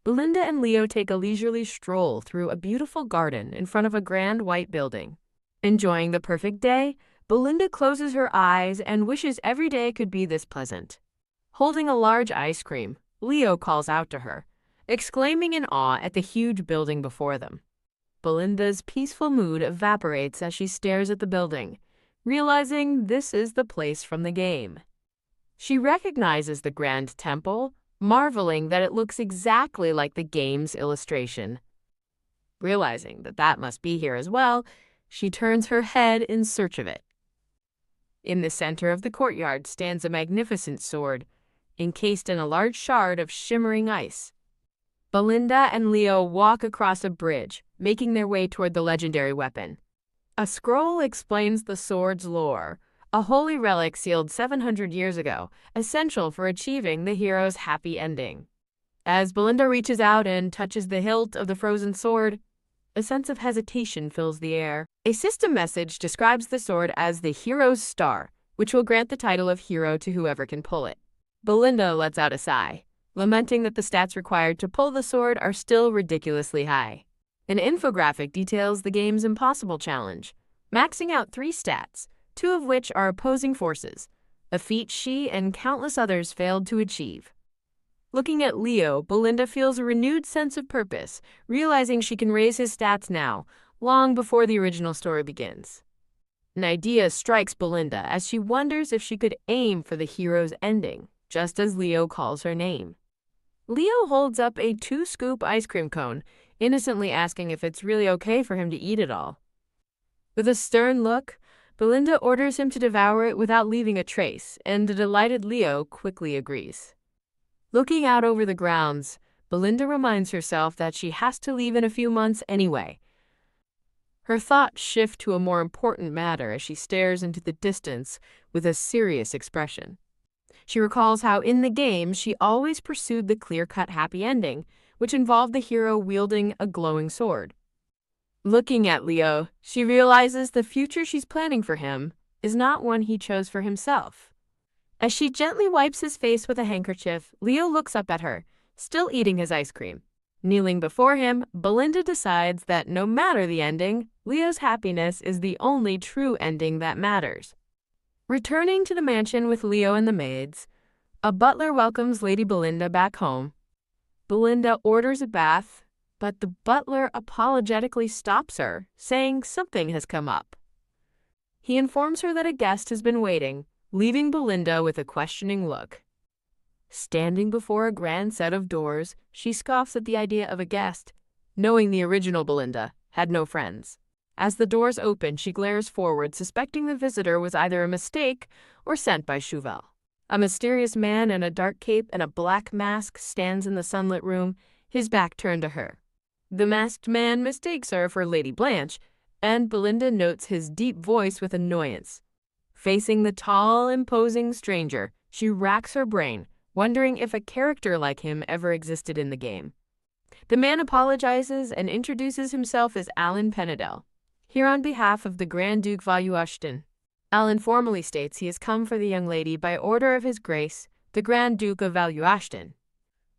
Belinda and Leo take a leisurely stroll through a beautiful garden in front of a grand white building. Enjoying the perfect day, Belinda closes her eyes and wishes every day could be this pleasant. Holding a large ice cream, Leo calls out to her, exclaiming in awe at the huge building before them. Belinda's peaceful mood evaporates as she stares at the building, realizing this is the place from the game. She recognizes the grand temple, marveling that it looks exactly like the game's illustration. Realizing that that must be here as well, she turns her head in search of it. In the center of the courtyard stands a magnificent sword, encased in a large shard of shimmering ice. Belinda and Leo walk across a bridge, making their way toward the legendary weapon. A scroll explains the sword's lore, a holy relic sealed 700 years ago, essential for achieving the hero's happy ending. As Belinda reaches out and touches the hilt of the frozen sword, a sense of hesitation fills the air. A system message describes the sword as the hero's star, which will grant the title of hero to whoever can pull it. Belinda lets out a sigh, lamenting that the stats required to pull the sword are still ridiculously high. An infographic details the game's impossible challenge, maxing out 3 stats, 2 of which are opposing forces, a feat she and countless others failed to achieve. Looking at Leo, Belinda feels a renewed sense of purpose, realizing she can raise his stats now, long before the original story begins. An idea strikes Belinda as she wonders if she could aim for the hero's ending, just as Leo calls her name. Leo holds up a 2-scoop ice cream cone, innocently asking if it's really okay for him to eat it all. With a stern look, Belinda orders him to devour it without leaving a trace, and the delighted Leo quickly agrees. Looking out over the grounds, Belinda reminds herself that she has to leave in a few months anyway. Her thoughts shift to a more important matter as she stares into the distance with a serious expression. She recalls how in the game she always pursued the clear-cut happy ending, which involved the hero wielding a glowing sword. Looking at Leo, she realizes the future she's planning for him is not one he chose for himself. As she gently wipes his face with a handkerchief, Leo looks up at her, still eating his ice cream. Kneeling before him, Belinda decides that no matter the ending, Leo's happiness is the only true ending that matters. Returning to the mansion with Leo and the maids, a butler welcomes Lady Belinda back home. Belinda orders a bath, but the butler apologetically stops her, saying something has come up. He informs her that a guest has been waiting, leaving Belinda with a questioning look. Standing before a grand set of doors, she scoffs at the idea of a guest, knowing the original Belinda had no friends. As the doors open, she glares forward, suspecting the visitor was either a mistake or sent by Chauvel. A mysterious man in a dark cape and a black mask stands in the sunlit room, his back turned to her. The masked man mistakes her for Lady Blanche and Belinda notes his deep voice with annoyance. Facing the tall, imposing stranger, she racks her brain, wondering if a character like him ever existed in the game. The man apologizes and introduces himself as Alan Penadel, here on behalf of the Grand Duke Valuashton. Alan formally states he has come for the young lady by order of His Grace, the Grand Duke of Valuashton.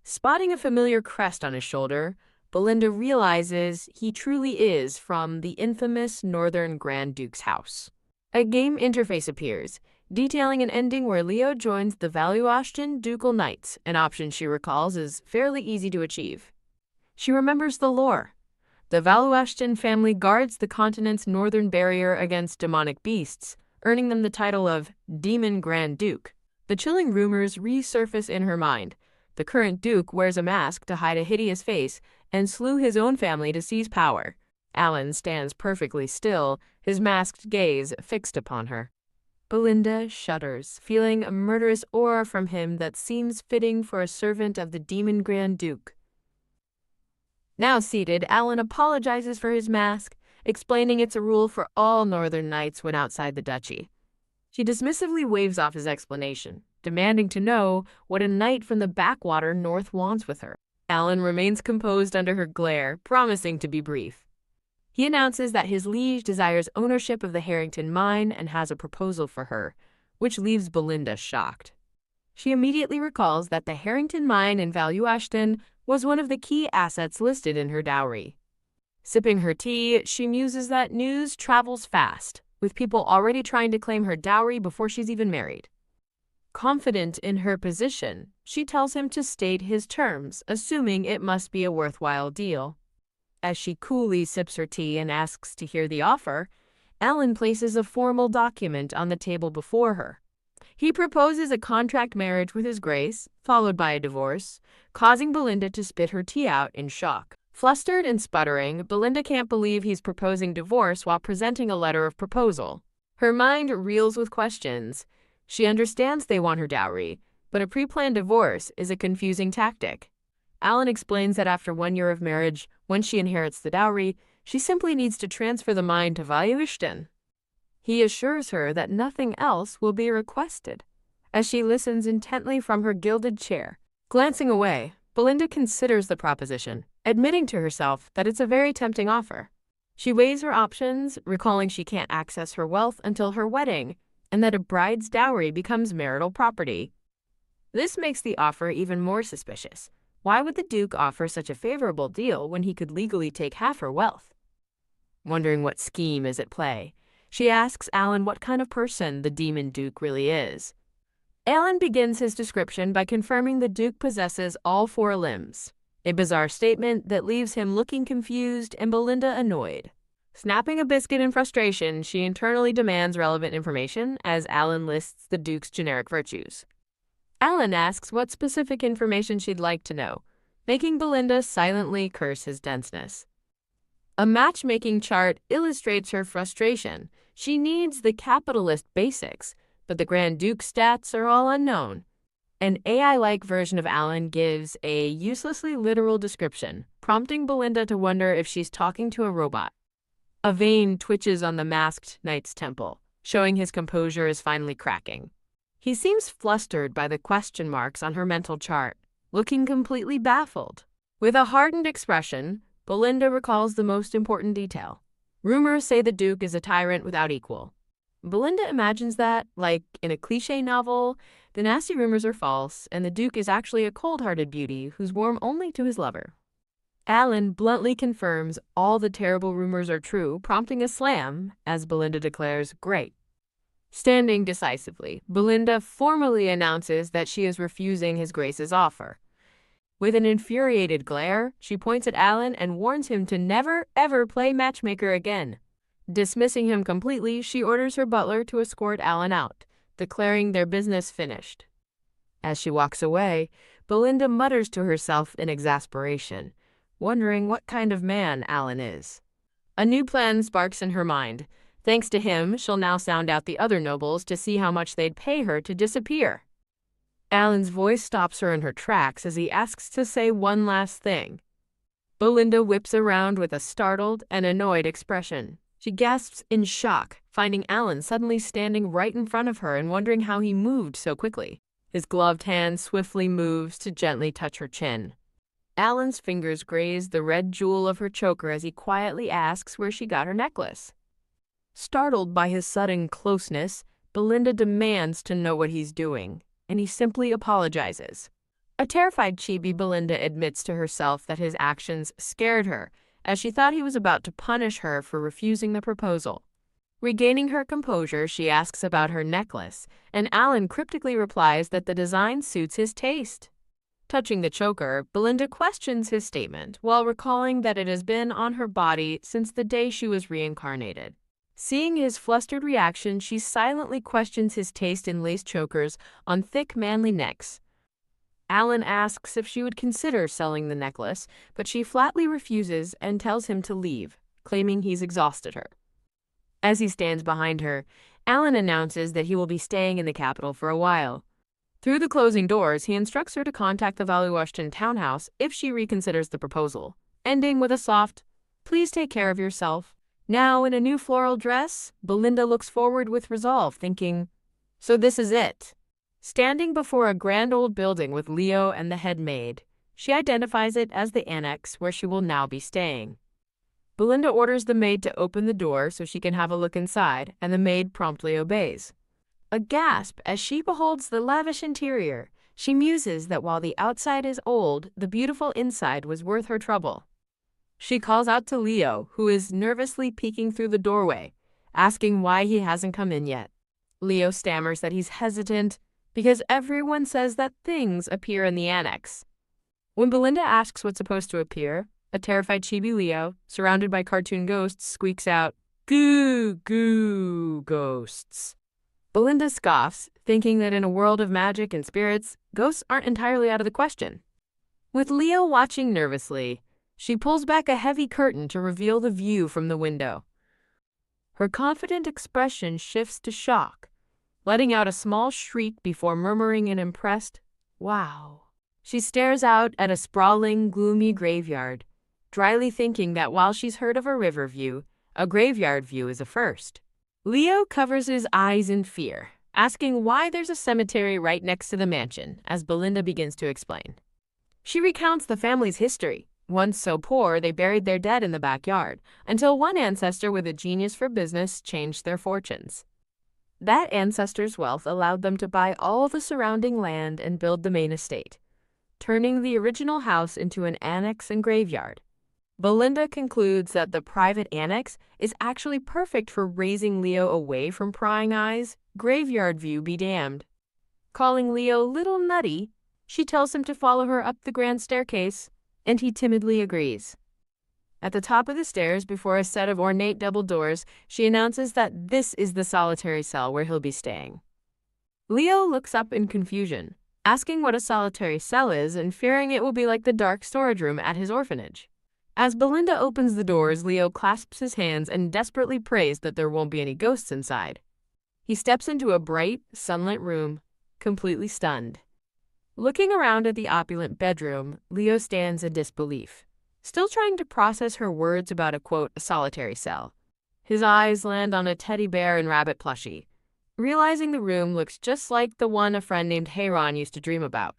Spotting a familiar crest on his shoulder, Belinda realizes he truly is from the infamous Northern Grand Duke's house. A game interface appears, detailing an ending where Leo joins the Valuashton Ducal Knights, an option she recalls is fairly easy to achieve. She remembers the lore. The Valuashton family guards the continent's northern barrier against demonic beasts, earning them the title of Demon Grand Duke. The chilling rumors resurface in her mind. The current Duke wears a mask to hide a hideous face and slew his own family to seize power. Alan stands perfectly still, his masked gaze fixed upon her. Belinda shudders, feeling a murderous aura from him that seems fitting for a servant of the Demon Grand Duke. Now seated, Alan apologizes for his mask, explaining it's a rule for all Northern Knights when outside the duchy. She dismissively waves off his explanation, demanding to know what a knight from the backwater north wants with her. Alan remains composed under her glare, promising to be brief. He announces that his liege desires ownership of the Harrington mine and has a proposal for her, which leaves Belinda shocked. She immediately recalls that the Harrington mine in Valuashton was one of the key assets listed in her dowry. Sipping her tea, she muses that news travels fast, with people already trying to claim her dowry before she's even married. Confident in her position, she tells him to state his terms, assuming it must be a worthwhile deal. As she coolly sips her tea and asks to hear the offer, Alan places a formal document on the table before her. He proposes a contract marriage with His Grace, followed by a divorce, causing Belinda to spit her tea out in shock. Flustered and sputtering, Belinda can't believe he's proposing divorce while presenting a letter of proposal. Her mind reels with questions. She understands they want her dowry, but a pre-planned divorce is a confusing tactic. Alan explains that after 1 year of marriage, when she inherits the dowry, she simply needs to transfer the mine to Valuashton. He assures her that nothing else will be requested, as she listens intently from her gilded chair. Glancing away, Belinda considers the proposition, admitting to herself that it's a very tempting offer. She weighs her options, recalling she can't access her wealth until her wedding, and that a bride's dowry becomes marital property. This makes the offer even more suspicious. Why would the Duke offer such a favorable deal when he could legally take half her wealth? Wondering what scheme is at play, she asks Alan what kind of person the Demon Duke really is. Alan begins his description by confirming the Duke possesses all 4 limbs, a bizarre statement that leaves him looking confused and Belinda annoyed. Snapping a biscuit in frustration, she internally demands relevant information as Alan lists the Duke's generic virtues. Alan asks what specific information she'd like to know, making Belinda silently curse his denseness. A matchmaking chart illustrates her frustration. She needs the capitalist basics, but the Grand Duke's stats are all unknown. An AI-like version of Alan gives a uselessly literal description, prompting Belinda to wonder if she's talking to a robot. A vein twitches on the masked knight's temple, showing his composure is finally cracking. He seems flustered by the question marks on her mental chart, looking completely baffled. With a hardened expression, Belinda recalls the most important detail. Rumors say the Duke is a tyrant without equal. Belinda imagines that, like in a cliché novel, the nasty rumors are false, and the Duke is actually a cold-hearted beauty who's warm only to his lover. Alan bluntly confirms all the terrible rumors are true, prompting a slam, as Belinda declares, "Great." Standing decisively, Belinda formally announces that she is refusing His Grace's offer. With an infuriated glare, she points at Alan and warns him to never, ever play matchmaker again. Dismissing him completely, she orders her butler to escort Alan out, declaring their business finished. As she walks away, Belinda mutters to herself in exasperation, wondering what kind of man Alan is. A new plan sparks in her mind. Thanks to him, she'll now sound out the other nobles to see how much they'd pay her to disappear. Alan's voice stops her in her tracks as he asks to say one last thing. Belinda whips around with a startled and annoyed expression. She gasps in shock, finding Alan suddenly standing right in front of her and wondering how he moved so quickly. His gloved hand swiftly moves to gently touch her chin. Alan's fingers graze the red jewel of her choker as he quietly asks where she got her necklace. Startled by his sudden closeness, Belinda demands to know what he's doing, and he simply apologizes. A terrified chibi, Belinda admits to herself that his actions scared her, as she thought he was about to punish her for refusing the proposal. Regaining her composure, she asks about her necklace, and Alan cryptically replies that the design suits his taste. Touching the choker, Belinda questions his statement while recalling that it has been on her body since the day she was reincarnated. Seeing his flustered reaction, she silently questions his taste in lace chokers on thick, manly necks. Alan asks if she would consider selling the necklace, but she flatly refuses and tells him to leave, claiming he's exhausted her. As he stands behind her, Alan announces that he will be staying in the capital for a while. Through the closing doors, he instructs her to contact the Valuashton townhouse if she reconsiders the proposal, ending with a soft, "Please take care of yourself." Now, in a new floral dress, Belinda looks forward with resolve, thinking, so this is it. Standing before a grand old building with Leo and the head maid, she identifies it as the annex where she will now be staying. Belinda orders the maid to open the door so she can have a look inside, and the maid promptly obeys. A gasp as she beholds the lavish interior, she muses that while the outside is old, the beautiful inside was worth her trouble. She calls out to Leo, who is nervously peeking through the doorway, asking why he hasn't come in yet. Leo stammers that he's hesitant because everyone says that things appear in the annex. When Belinda asks what's supposed to appear, a terrified chibi Leo, surrounded by cartoon ghosts, squeaks out, "Goo, goo, ghosts." Belinda scoffs, thinking that in a world of magic and spirits, ghosts aren't entirely out of the question. With Leo watching nervously, she pulls back a heavy curtain to reveal the view from the window. Her confident expression shifts to shock, letting out a small shriek before murmuring an impressed, "Wow." She stares out at a sprawling, gloomy graveyard, dryly thinking that while she's heard of a river view, a graveyard view is a first. Leo covers his eyes in fear, asking why there's a cemetery right next to the mansion, as Belinda begins to explain. She recounts the family's history. Once so poor, they buried their dead in the backyard, until one ancestor with a genius for business changed their fortunes. That ancestor's wealth allowed them to buy all the surrounding land and build the main estate, turning the original house into an annex and graveyard. Belinda concludes that the private annex is actually perfect for raising Leo away from prying eyes, graveyard view be damned. Calling Leo little nutty, she tells him to follow her up the grand staircase, and he timidly agrees. At the top of the stairs, before a set of ornate double doors, she announces that this is the solitary cell where he'll be staying. Leo looks up in confusion, asking what a solitary cell is and fearing it will be like the dark storage room at his orphanage. As Belinda opens the doors, Leo clasps his hands and desperately prays that there won't be any ghosts inside. He steps into a bright, sunlit room, completely stunned. Looking around at the opulent bedroom, Leo stands in disbelief, still trying to process her words about a solitary cell. His eyes land on a teddy bear and rabbit plushie, realizing the room looks just like the one a friend named Hayron used to dream about.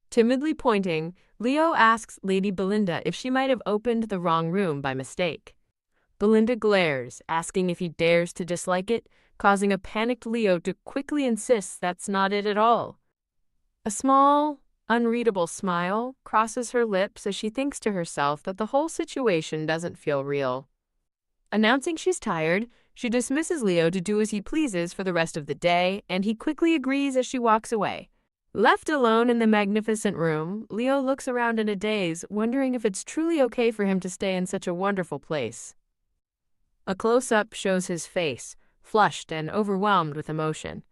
Timidly pointing, Leo asks Lady Belinda if she might have opened the wrong room by mistake. Belinda glares, asking if he dares to dislike it, causing a panicked Leo to quickly insist that's not it at all. A small, unreadable smile crosses her lips as she thinks to herself that the whole situation doesn't feel real. Announcing she's tired, she dismisses Leo to do as he pleases for the rest of the day, and he quickly agrees as she walks away. Left alone in the magnificent room, Leo looks around in a daze, wondering if it's truly okay for him to stay in such a wonderful place. A close-up shows his face, flushed and overwhelmed with emotion.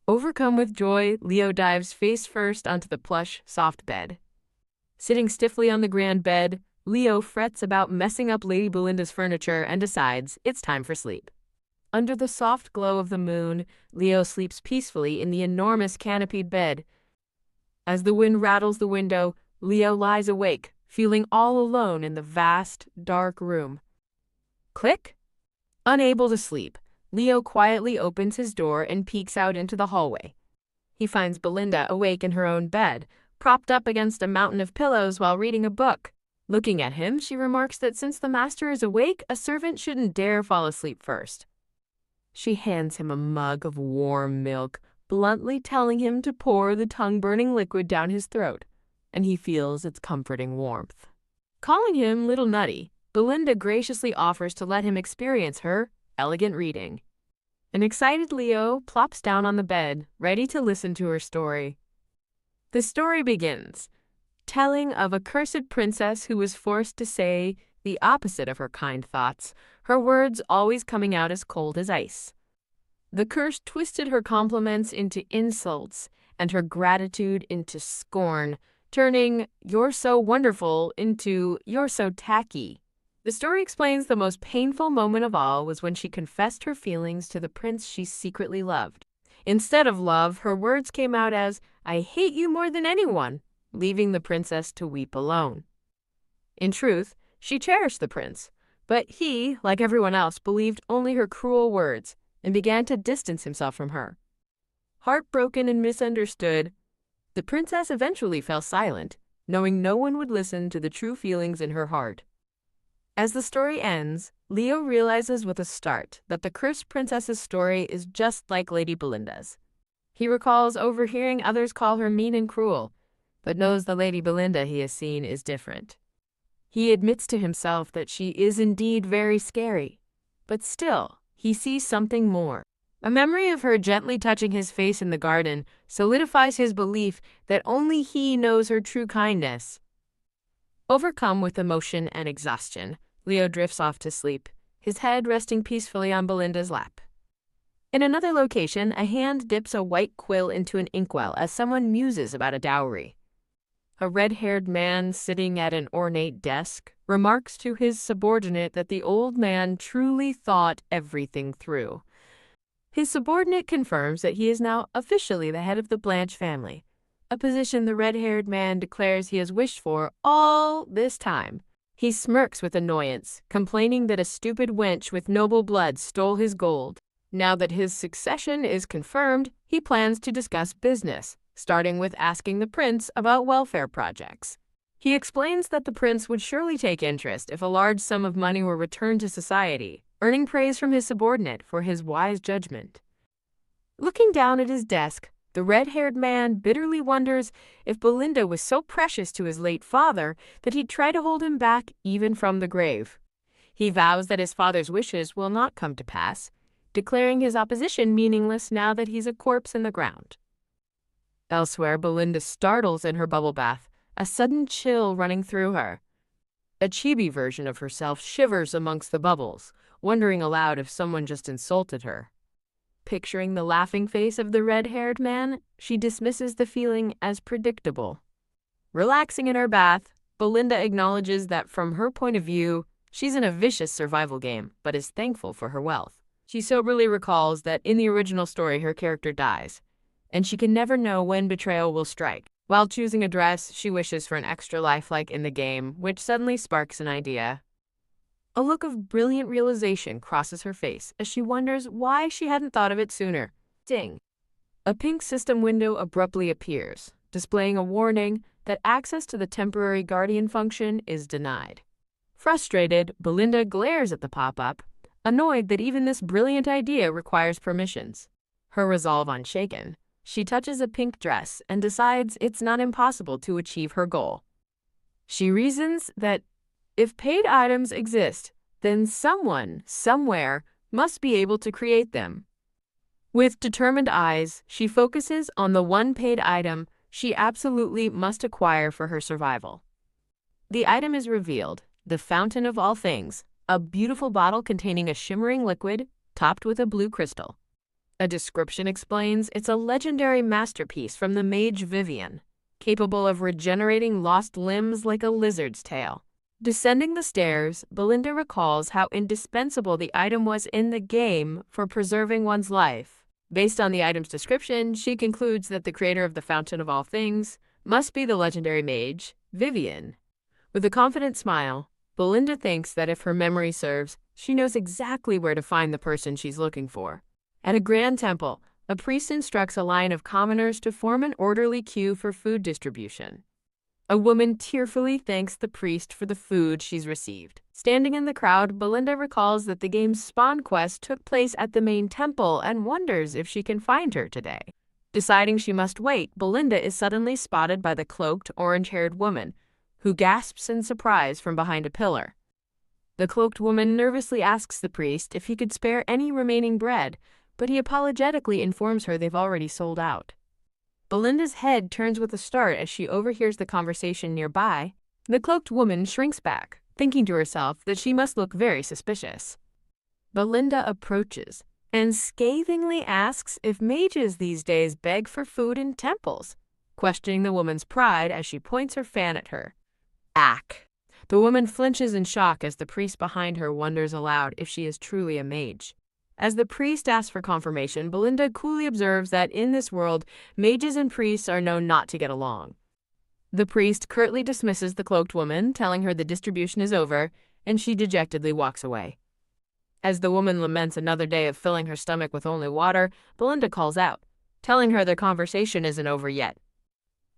Overcome with joy, Leo dives face first onto the plush, soft bed. Sitting stiffly on the grand bed, Leo frets about messing up Lady Belinda's furniture and decides it's time for sleep. Under the soft glow of the moon, Leo sleeps peacefully in the enormous canopied bed. As the wind rattles the window, Leo lies awake, feeling all alone in the vast, dark room. Click! Unable to sleep, Leo quietly opens his door and peeks out into the hallway. He finds Belinda awake in her own bed, propped up against a mountain of pillows while reading a book. Looking at him, she remarks that since the master is awake, a servant shouldn't dare fall asleep first. She hands him a mug of warm milk, bluntly telling him to pour the tongue-burning liquid down his throat, and he feels its comforting warmth. Calling him Little Nutty, Belinda graciously offers to let him experience her elegant reading. An excited Leo plops down on the bed, ready to listen to her story. The story begins, telling of a cursed princess who was forced to say the opposite of her kind thoughts, her words always coming out as cold as ice. The curse twisted her compliments into insults and her gratitude into scorn, turning "you're so wonderful" into "you're so tacky." The story explains the most painful moment of all was when she confessed her feelings to the prince she secretly loved. Instead of love, her words came out as, "I hate you more than anyone," leaving the princess to weep alone. In truth, she cherished the prince, but he, like everyone else, believed only her cruel words and began to distance himself from her. Heartbroken and misunderstood, the princess eventually fell silent, knowing no one would listen to the true feelings in her heart. As the story ends, Leo realizes with a start that the cursed princess's story is just like Lady Belinda's. He recalls overhearing others call her mean and cruel, but knows the Lady Belinda he has seen is different. He admits to himself that she is indeed very scary, but still, he sees something more. A memory of her gently touching his face in the garden solidifies his belief that only he knows her true kindness. Overcome with emotion and exhaustion, Leo drifts off to sleep, his head resting peacefully on Belinda's lap. In another location, a hand dips a white quill into an inkwell as someone muses about a dowry. A red-haired man sitting at an ornate desk remarks to his subordinate that the old man truly thought everything through. His subordinate confirms that he is now officially the head of the Blanche family, a position the red-haired man declares he has wished for all this time. He smirks with annoyance, complaining that a stupid wench with noble blood stole his gold. Now that his succession is confirmed, he plans to discuss business, starting with asking the prince about welfare projects. He explains that the prince would surely take interest if a large sum of money were returned to society, earning praise from his subordinate for his wise judgment. Looking down at his desk, the red-haired man bitterly wonders if Belinda was so precious to his late father that he'd try to hold him back even from the grave. He vows that his father's wishes will not come to pass, declaring his opposition meaningless now that he's a corpse in the ground. Elsewhere, Belinda startles in her bubble bath, a sudden chill running through her. A chibi version of herself shivers amongst the bubbles, wondering aloud if someone just insulted her. Picturing the laughing face of the red-haired man, she dismisses the feeling as predictable. Relaxing in her bath, Belinda acknowledges that from her point of view, she's in a vicious survival game, but is thankful for her wealth. She soberly recalls that in the original story her character dies, and she can never know when betrayal will strike. While choosing a dress, she wishes for an extra life like in the game, which suddenly sparks an idea. A look of brilliant realization crosses her face as she wonders why she hadn't thought of it sooner. Ding! A pink system window abruptly appears, displaying a warning that access to the temporary guardian function is denied. Frustrated, Belinda glares at the pop-up, annoyed that even this brilliant idea requires permissions. Her resolve unshaken, she touches a pink dress and decides it's not impossible to achieve her goal. She reasons that if paid items exist, then someone, somewhere, must be able to create them. With determined eyes, she focuses on the one paid item she absolutely must acquire for her survival. The item is revealed, the fountain of all things, a beautiful bottle containing a shimmering liquid topped with a blue crystal. A description explains it's a legendary masterpiece from the mage Vivian, capable of regenerating lost limbs like a lizard's tail. Descending the stairs, Belinda recalls how indispensable the item was in the game for preserving one's life. Based on the item's description, she concludes that the creator of the Fountain of All Things must be the legendary mage, Vivian. With a confident smile, Belinda thinks that if her memory serves, She knows exactly where to find the person she's looking for. At a grand temple, a priest instructs a line of commoners to form an orderly queue for food distribution. A woman tearfully thanks the priest for the food she's received. Standing in the crowd, Belinda recalls that the game's spawn quest took place at the main temple and wonders if she can find her today. Deciding she must wait, Belinda is suddenly spotted by the cloaked, orange-haired woman, who gasps in surprise from behind a pillar. The cloaked woman nervously asks the priest if he could spare any remaining bread, but he apologetically informs her they've already sold out. Belinda's head turns with a start as she overhears the conversation nearby. The cloaked woman shrinks back, thinking to herself that she must look very suspicious. Belinda approaches and scathingly asks if mages these days beg for food in temples, questioning the woman's pride as she points her fan at her. Ack! The woman flinches in shock as the priest behind her wonders aloud if she is truly a mage. As the priest asks for confirmation, Belinda coolly observes that in this world, mages and priests are known not to get along. The priest curtly dismisses the cloaked woman, telling her the distribution is over, and she dejectedly walks away. As the woman laments another day of filling her stomach with only water, Belinda calls out, telling her their conversation isn't over yet.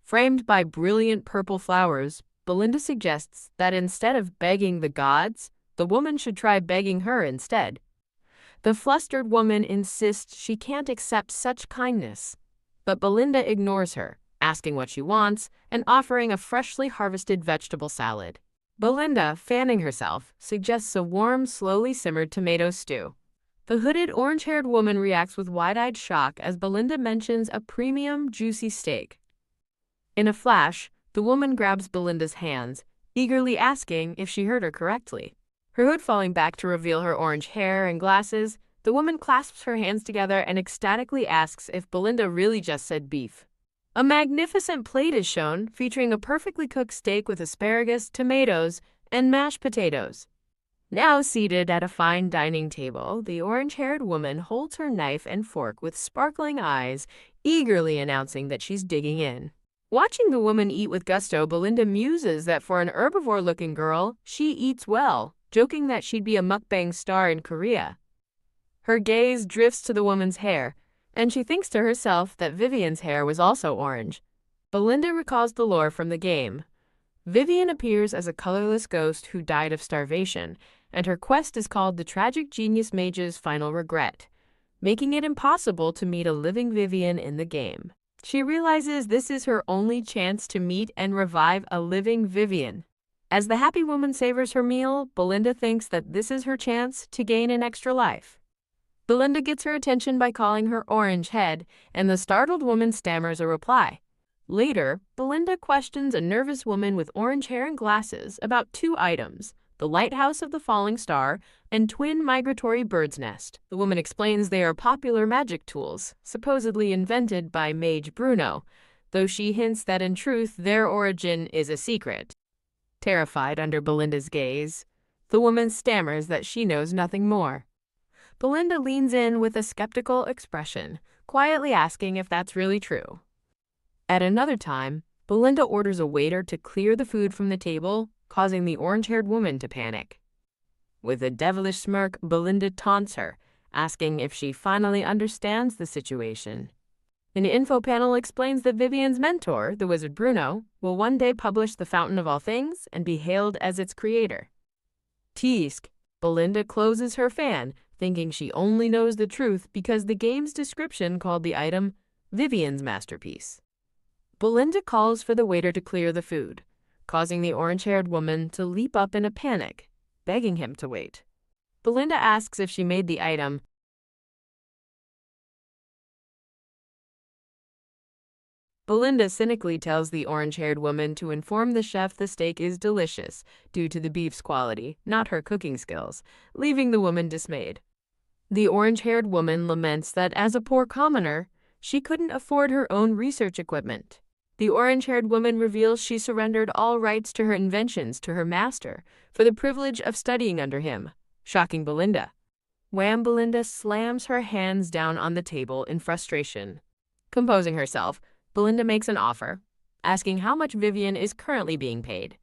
Framed by brilliant purple flowers, Belinda suggests that instead of begging the gods, the woman should try begging her instead. The flustered woman insists she can't accept such kindness, but Belinda ignores her, asking what she wants and offering a freshly harvested vegetable salad. Belinda, fanning herself, suggests a warm, slowly simmered tomato stew. The hooded, orange-haired woman reacts with wide-eyed shock as Belinda mentions a premium, juicy steak. In a flash, the woman grabs Belinda's hands, eagerly asking if she heard her correctly. Her hood falling back to reveal her orange hair and glasses, the woman clasps her hands together and ecstatically asks if Belinda really just said beef. A magnificent plate is shown, featuring a perfectly cooked steak with asparagus, tomatoes, and mashed potatoes. Now seated at a fine dining table, the orange-haired woman holds her knife and fork with sparkling eyes, eagerly announcing that she's digging in. Watching the woman eat with gusto, Belinda muses that for an herbivore-looking girl, she eats well, joking that she'd be a mukbang star in Korea. Her gaze drifts to the woman's hair, and she thinks to herself that Vivian's hair was also orange. Belinda recalls the lore from the game. Vivian appears as a colorless ghost who died of starvation, and her quest is called the Tragic Genius Mage's Final Regret, making it impossible to meet a living Vivian in the game. She realizes this is her only chance to meet and revive a living Vivian. As the happy woman savors her meal, Belinda thinks that this is her chance to gain an extra life. Belinda gets her attention by calling her orange head, and the startled woman stammers a reply. Later, Belinda questions a nervous woman with orange hair and glasses about two items, the lighthouse of the falling star and twin migratory bird's nest. The woman explains they are popular magic tools, supposedly invented by Mage Bruno, though she hints that in truth their origin is a secret. Terrified under Belinda's gaze, the woman stammers that she knows nothing more. Belinda leans in with a skeptical expression, quietly asking if that's really true. At another time, Belinda orders a waiter to clear the food from the table, causing the orange-haired woman to panic. With a devilish smirk, Belinda taunts her, asking if she finally understands the situation. An info panel explains that Vivian's mentor, the wizard Bruno, will one day publish the Fountain of All Things and be hailed as its creator. Teask. Belinda closes her fan, thinking she only knows the truth because the game's description called the item Vivian's masterpiece. Belinda calls for the waiter to clear the food, causing the orange-haired woman to leap up in a panic, begging him to wait. Belinda asks if she made the item. Belinda cynically tells the orange-haired woman to inform the chef the steak is delicious due to the beef's quality, not her cooking skills, leaving the woman dismayed. The orange-haired woman laments that as a poor commoner, she couldn't afford her own research equipment. The orange-haired woman reveals she surrendered all rights to her inventions to her master for the privilege of studying under him, shocking Belinda. Wham! Belinda slams her hands down on the table in frustration. Composing herself, Belinda makes an offer, asking how much Vivian is currently being paid.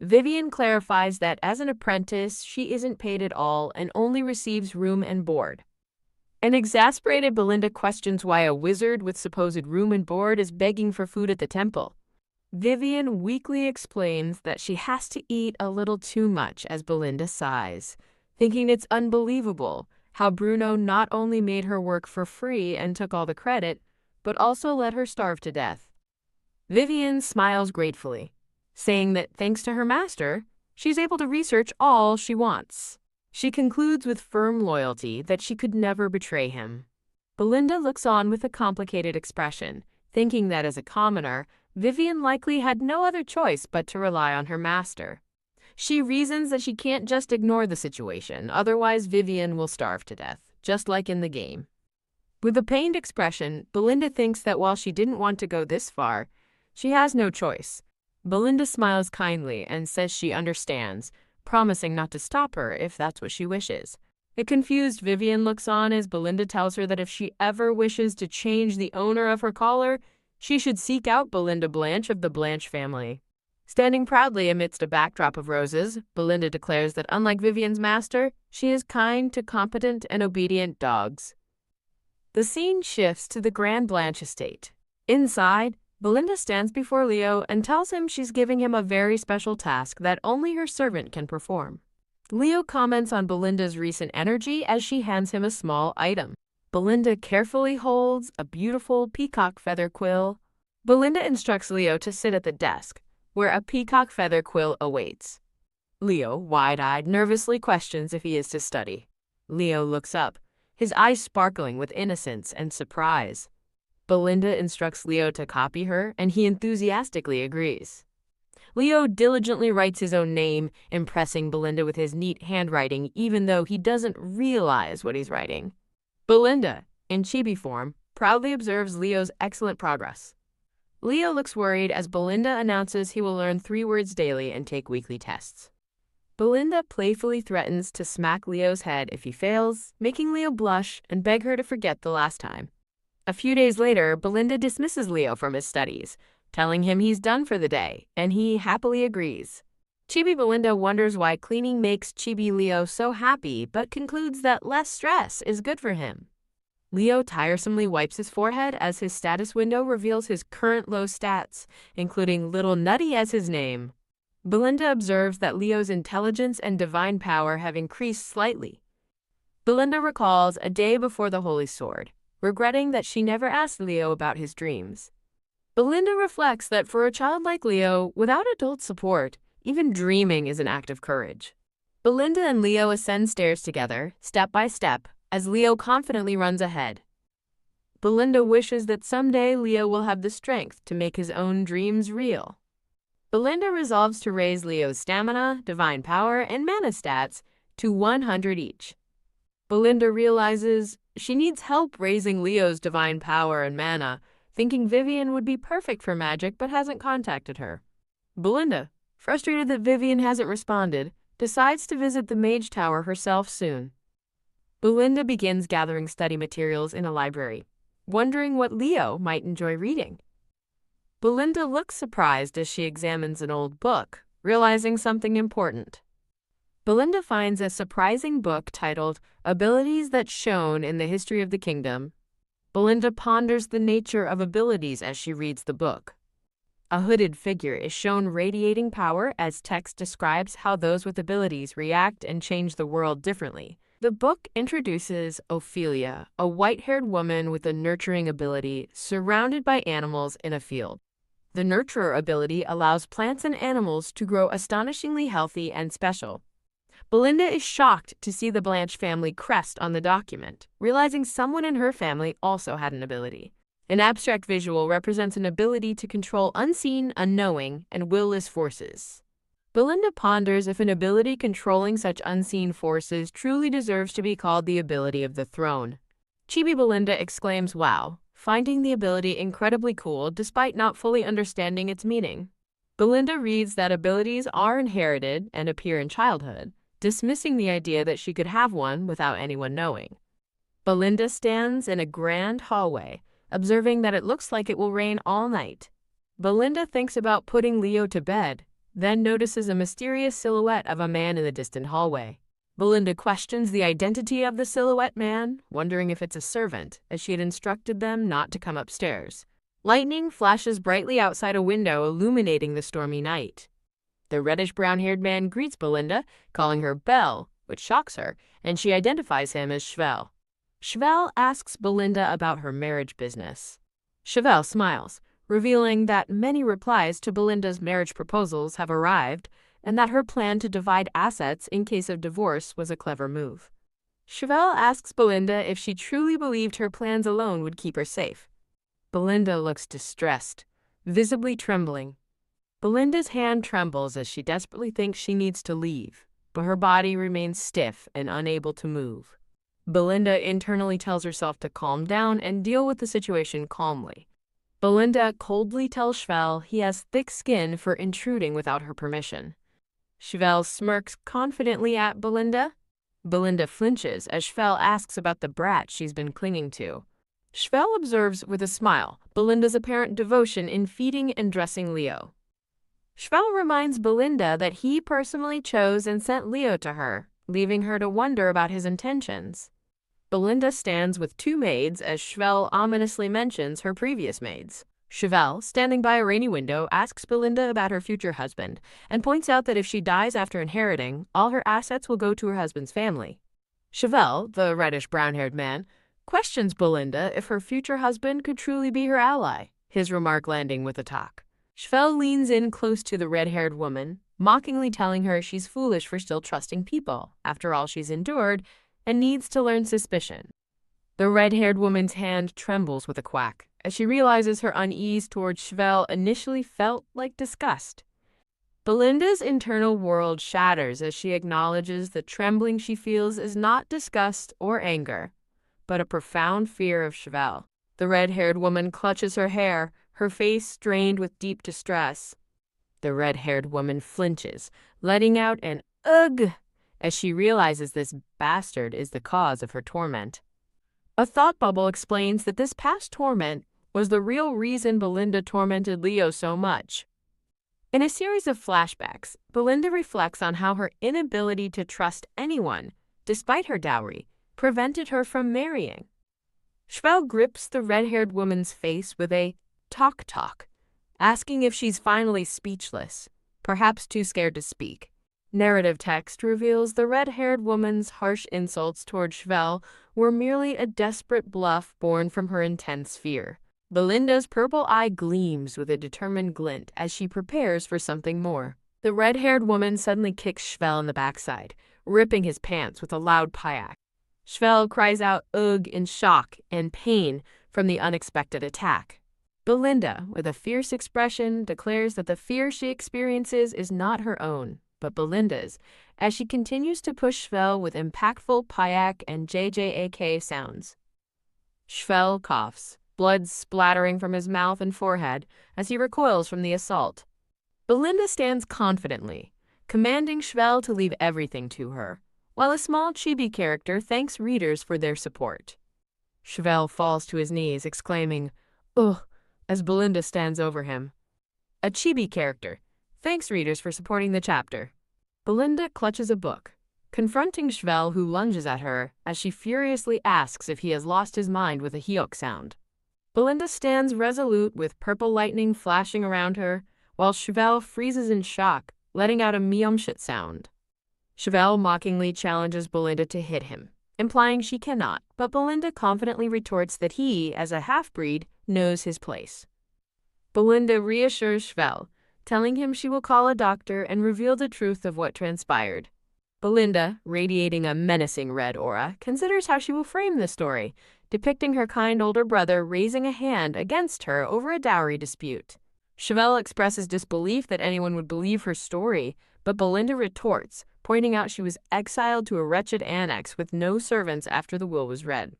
Vivian clarifies that as an apprentice, she isn't paid at all and only receives room and board. An exasperated Belinda questions why a wizard with supposed room and board is begging for food at the temple. Vivian weakly explains that she has to eat a little too much as Belinda sighs, thinking it's unbelievable how Bruno not only made her work for free and took all the credit, but also let her starve to death. Vivian smiles gratefully, saying that thanks to her master, she's able to research all she wants. She concludes with firm loyalty that she could never betray him. Belinda looks on with a complicated expression, thinking that as a commoner, Vivian likely had no other choice but to rely on her master. She reasons that she can't just ignore the situation, otherwise Vivian will starve to death, just like in the game. With a pained expression, Belinda thinks that while she didn't want to go this far, she has no choice. Belinda smiles kindly and says she understands, promising not to stop her if that's what she wishes. A confused Vivian looks on as Belinda tells her that if she ever wishes to change the owner of her collar, she should seek out Belinda Blanche of the Blanche family. Standing proudly amidst a backdrop of roses, Belinda declares that unlike Vivian's master, she is kind to competent and obedient dogs. The scene shifts to the Grand Blanche estate. Inside, Belinda stands before Leo and tells him she's giving him a very special task that only her servant can perform. Leo comments on Belinda's recent energy as she hands him a small item. Belinda carefully holds a beautiful peacock feather quill. Belinda instructs Leo to sit at the desk, where a peacock feather quill awaits. Leo, wide-eyed, nervously questions if he is to study. Leo looks up, his eyes sparkling with innocence and surprise. Belinda instructs Leo to copy her, and he enthusiastically agrees. Leo diligently writes his own name, impressing Belinda with his neat handwriting even though he doesn't realize what he's writing. Belinda, in chibi form, proudly observes Leo's excellent progress. Leo looks worried as Belinda announces he will learn 3 words daily and take weekly tests. Belinda playfully threatens to smack Leo's head if he fails, making Leo blush and beg her to forget the last time. A few days later, Belinda dismisses Leo from his studies, telling him he's done for the day, and he happily agrees. Chibi Belinda wonders why cleaning makes Chibi Leo so happy, but concludes that less stress is good for him. Leo tiresomely wipes his forehead as his status window reveals his current low stats, including Little Nutty as his name. Belinda observes that Leo's intelligence and divine power have increased slightly. Belinda recalls a day before the Holy Sword, regretting that she never asked Leo about his dreams. Belinda reflects that for a child like Leo, without adult support, even dreaming is an act of courage. Belinda and Leo ascend stairs together, step by step, as Leo confidently runs ahead. Belinda wishes that someday Leo will have the strength to make his own dreams real. Belinda resolves to raise Leo's stamina, divine power, and mana stats to 100 each. Belinda realizes she needs help raising Leo's divine power and mana, thinking Vivian would be perfect for magic but hasn't contacted her. Belinda, frustrated that Vivian hasn't responded, decides to visit the Mage Tower herself soon. Belinda begins gathering study materials in a library, wondering what Leo might enjoy reading. Belinda looks surprised as she examines an old book, realizing something important. Belinda finds a surprising book titled Abilities That Shone in the History of the Kingdom. Belinda ponders the nature of abilities as she reads the book. A hooded figure is shown radiating power as text describes how those with abilities react and change the world differently. The book introduces Ophelia, a white-haired woman with a nurturing ability, surrounded by animals in a field. The nurturer ability allows plants and animals to grow astonishingly healthy and special. Belinda is shocked to see the Blanche family crest on the document, realizing someone in her family also had an ability. An abstract visual represents an ability to control unseen, unknowing, and will-less forces. Belinda ponders if an ability controlling such unseen forces truly deserves to be called the ability of the throne. Chibi Belinda exclaims wow, finding the ability incredibly cool despite not fully understanding its meaning. Belinda reads that abilities are inherited and appear in childhood, dismissing the idea that she could have one without anyone knowing. Belinda stands in a grand hallway, observing that it looks like it will rain all night. Belinda thinks about putting Leo to bed, then notices a mysterious silhouette of a man in the distant hallway. Belinda questions the identity of the silhouette man, wondering if it's a servant, as she had instructed them not to come upstairs. Lightning flashes brightly outside a window, illuminating the stormy night. The reddish-brown-haired man greets Belinda, calling her Belle, which shocks her, and she identifies him as Chevelle. Chevelle asks Belinda about her marriage business. Chevelle smiles, revealing that many replies to Belinda's marriage proposals have arrived and that her plan to divide assets in case of divorce was a clever move. Chevelle asks Belinda if she truly believed her plans alone would keep her safe. Belinda looks distressed, visibly trembling. Belinda's hand trembles as she desperately thinks she needs to leave, but her body remains stiff and unable to move. Belinda internally tells herself to calm down and deal with the situation calmly. Belinda coldly tells Chevelle he has thick skin for intruding without her permission. Chevelle smirks confidently at Belinda. Belinda flinches as Chevelle asks about the brat she's been clinging to. Chevelle observes with a smile Belinda's apparent devotion in feeding and dressing Leo. Chevelle reminds Belinda that he personally chose and sent Leo to her, leaving her to wonder about his intentions. Belinda stands with two maids as Chevelle ominously mentions her previous maids. Chevelle, standing by a rainy window, asks Belinda about her future husband and points out that if she dies after inheriting, all her assets will go to her husband's family. Chevelle, the reddish-brown-haired man, questions Belinda if her future husband could truly be her ally, his remark landing with a talk. Chevelle leans in close to the red-haired woman, mockingly telling her she's foolish for still trusting people, after all she's endured, and needs to learn suspicion. The red-haired woman's hand trembles with a quack, as she realizes her unease towards Chevelle initially felt like disgust. Belinda's internal world shatters as she acknowledges the trembling she feels is not disgust or anger, but a profound fear of Chevelle. The red-haired woman clutches her hair, her face strained with deep distress. The red-haired woman flinches, letting out an ugh as she realizes this bastard is the cause of her torment. A thought bubble explains that this past torment was the real reason Belinda tormented Leo so much. In a series of flashbacks, Belinda reflects on how her inability to trust anyone, despite her dowry, prevented her from marrying. Chevelle grips the red-haired woman's face with a talk, asking if she's finally speechless, perhaps too scared to speak. Narrative text reveals the red-haired woman's harsh insults toward Chevelle were merely a desperate bluff born from her intense fear. Belinda's purple eye gleams with a determined glint as she prepares for something more. The red-haired woman suddenly kicks Chevelle in the backside, ripping his pants with a loud payak. Chevelle cries out ugh in shock and pain from the unexpected attack. Belinda, with a fierce expression, declares that the fear she experiences is not her own, but Belinda's, as she continues to push Chevelle with impactful payak and JJAK sounds. Chevelle coughs, blood splattering from his mouth and forehead as he recoils from the assault. Belinda stands confidently, commanding Chevelle to leave everything to her, while a small chibi character thanks readers for their support. Chevelle falls to his knees, exclaiming, "Ugh," as Belinda stands over him. A chibi character thanks readers for supporting the chapter. Belinda clutches a book, confronting Chevelle, who lunges at her as she furiously asks if he has lost his mind with a hyok sound. Belinda stands resolute with purple lightning flashing around her, while Chevelle freezes in shock, letting out a miomshit sound. Chevelle mockingly challenges Belinda to hit him, implying she cannot, but Belinda confidently retorts that he, as a half-breed, knows his place. Belinda reassures Chevelle, telling him she will call a doctor and reveal the truth of what transpired. Belinda, radiating a menacing red aura, considers how she will frame the story, depicting her kind older brother raising a hand against her over a dowry dispute. Chevelle expresses disbelief that anyone would believe her story, but Belinda retorts, pointing out she was exiled to a wretched annex with no servants after the will was read.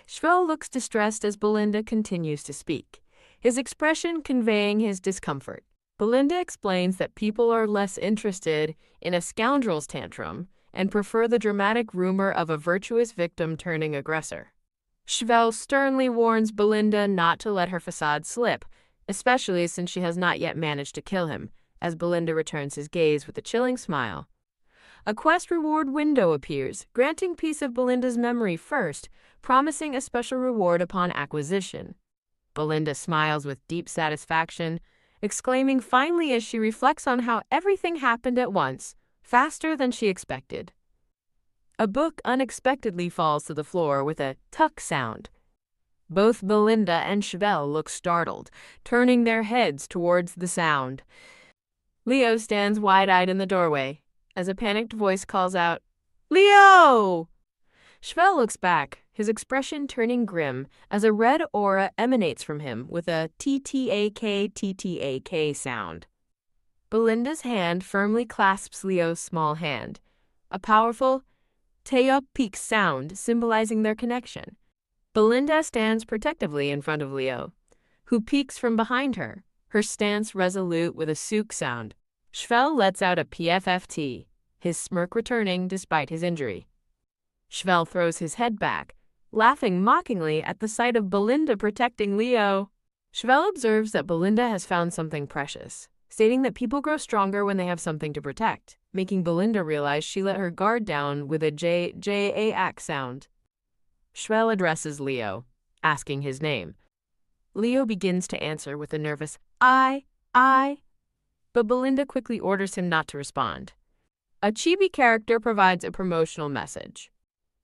Chevelle looks distressed as Belinda continues to speak, his expression conveying his discomfort. Belinda explains that people are less interested in a scoundrel's tantrum and prefer the dramatic rumor of a virtuous victim turning aggressor. Chevelle sternly warns Belinda not to let her facade slip, especially since she has not yet managed to kill him, as Belinda returns his gaze with a chilling smile. A quest reward window appears, granting piece of Belinda's memory first, promising a special reward upon acquisition. Belinda smiles with deep satisfaction, exclaiming finally as she reflects on how everything happened at once, faster than she expected. A book unexpectedly falls to the floor with a tuck sound. Both Belinda and Chevelle look startled, turning their heads towards the sound. Leo stands wide-eyed in the doorway, as a panicked voice calls out, "Leo!" Chevelle looks back, his expression turning grim as a red aura emanates from him with a TTAK sound. Belinda's hand firmly clasps Leo's small hand, a powerful Teop-peak sound symbolizing their connection. Belinda stands protectively in front of Leo, who peeks from behind her, her stance resolute with a sook sound. Chevelle lets out a PFFT, his smirk returning despite his injury. Chevelle throws his head back, laughing mockingly at the sight of Belinda protecting Leo. Chevelle observes that Belinda has found something precious, stating that people grow stronger when they have something to protect, making Belinda realize she let her guard down with a JAAC sound. Chevelle addresses Leo, asking his name. Leo begins to answer with a nervous I, but Belinda quickly orders him not to respond. A chibi character provides a promotional message.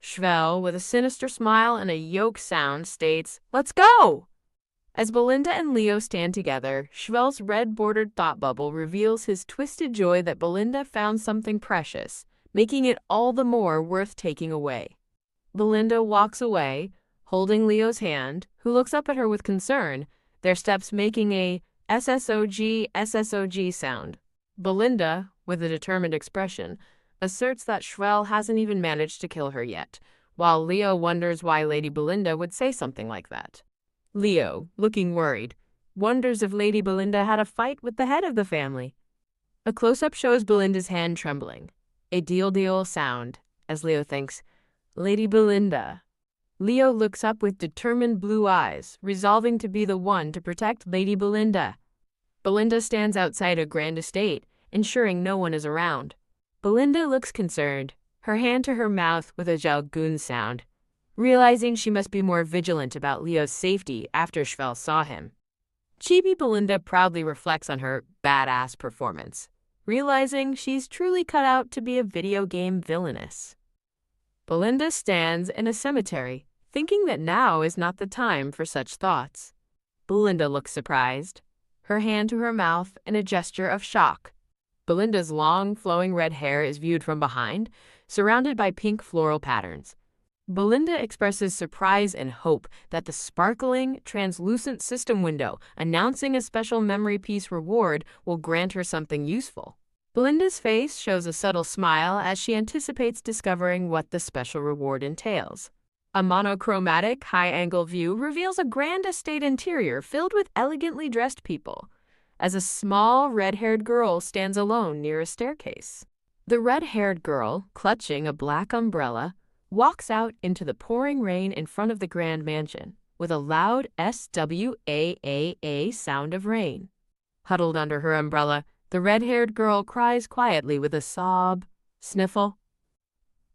Chevelle, with a sinister smile and a yoke sound, states, "Let's go!" As Belinda and Leo stand together, Chevelle's red-bordered thought bubble reveals his twisted joy that Belinda found something precious, making it all the more worth taking away. Belinda walks away, holding Leo's hand, who looks up at her with concern, their steps making a SSOG sound. Belinda, with a determined expression, asserts that Chevelle hasn't even managed to kill her yet, while Leo wonders why Lady Belinda would say something like that. Leo, looking worried, wonders if Lady Belinda had a fight with the head of the family. A close-up shows Belinda's hand trembling, a deal sound, as Leo thinks, "Lady Belinda." Leo looks up with determined blue eyes, resolving to be the one to protect Lady Belinda. Belinda stands outside a grand estate, ensuring no one is around. Belinda looks concerned, her hand to her mouth with a jalgoon sound, realizing she must be more vigilant about Leo's safety after Chevelle saw him. Chibi Belinda proudly reflects on her badass performance, realizing she's truly cut out to be a video game villainess. Belinda stands in a cemetery, thinking that now is not the time for such thoughts. Belinda looks surprised, her hand to her mouth in a gesture of shock. Belinda's long, flowing red hair is viewed from behind, surrounded by pink floral patterns. Belinda expresses surprise and hope that the sparkling, translucent system window announcing a special memory piece reward will grant her something useful. Belinda's face shows a subtle smile as she anticipates discovering what the special reward entails. A monochromatic, high-angle view reveals a grand estate interior filled with elegantly dressed people, as a small, red-haired girl stands alone near a staircase. The red-haired girl, clutching a black umbrella, walks out into the pouring rain in front of the grand mansion, with a loud SWAAA sound of rain. Huddled under her umbrella, the red-haired girl cries quietly with a sob, sniffle.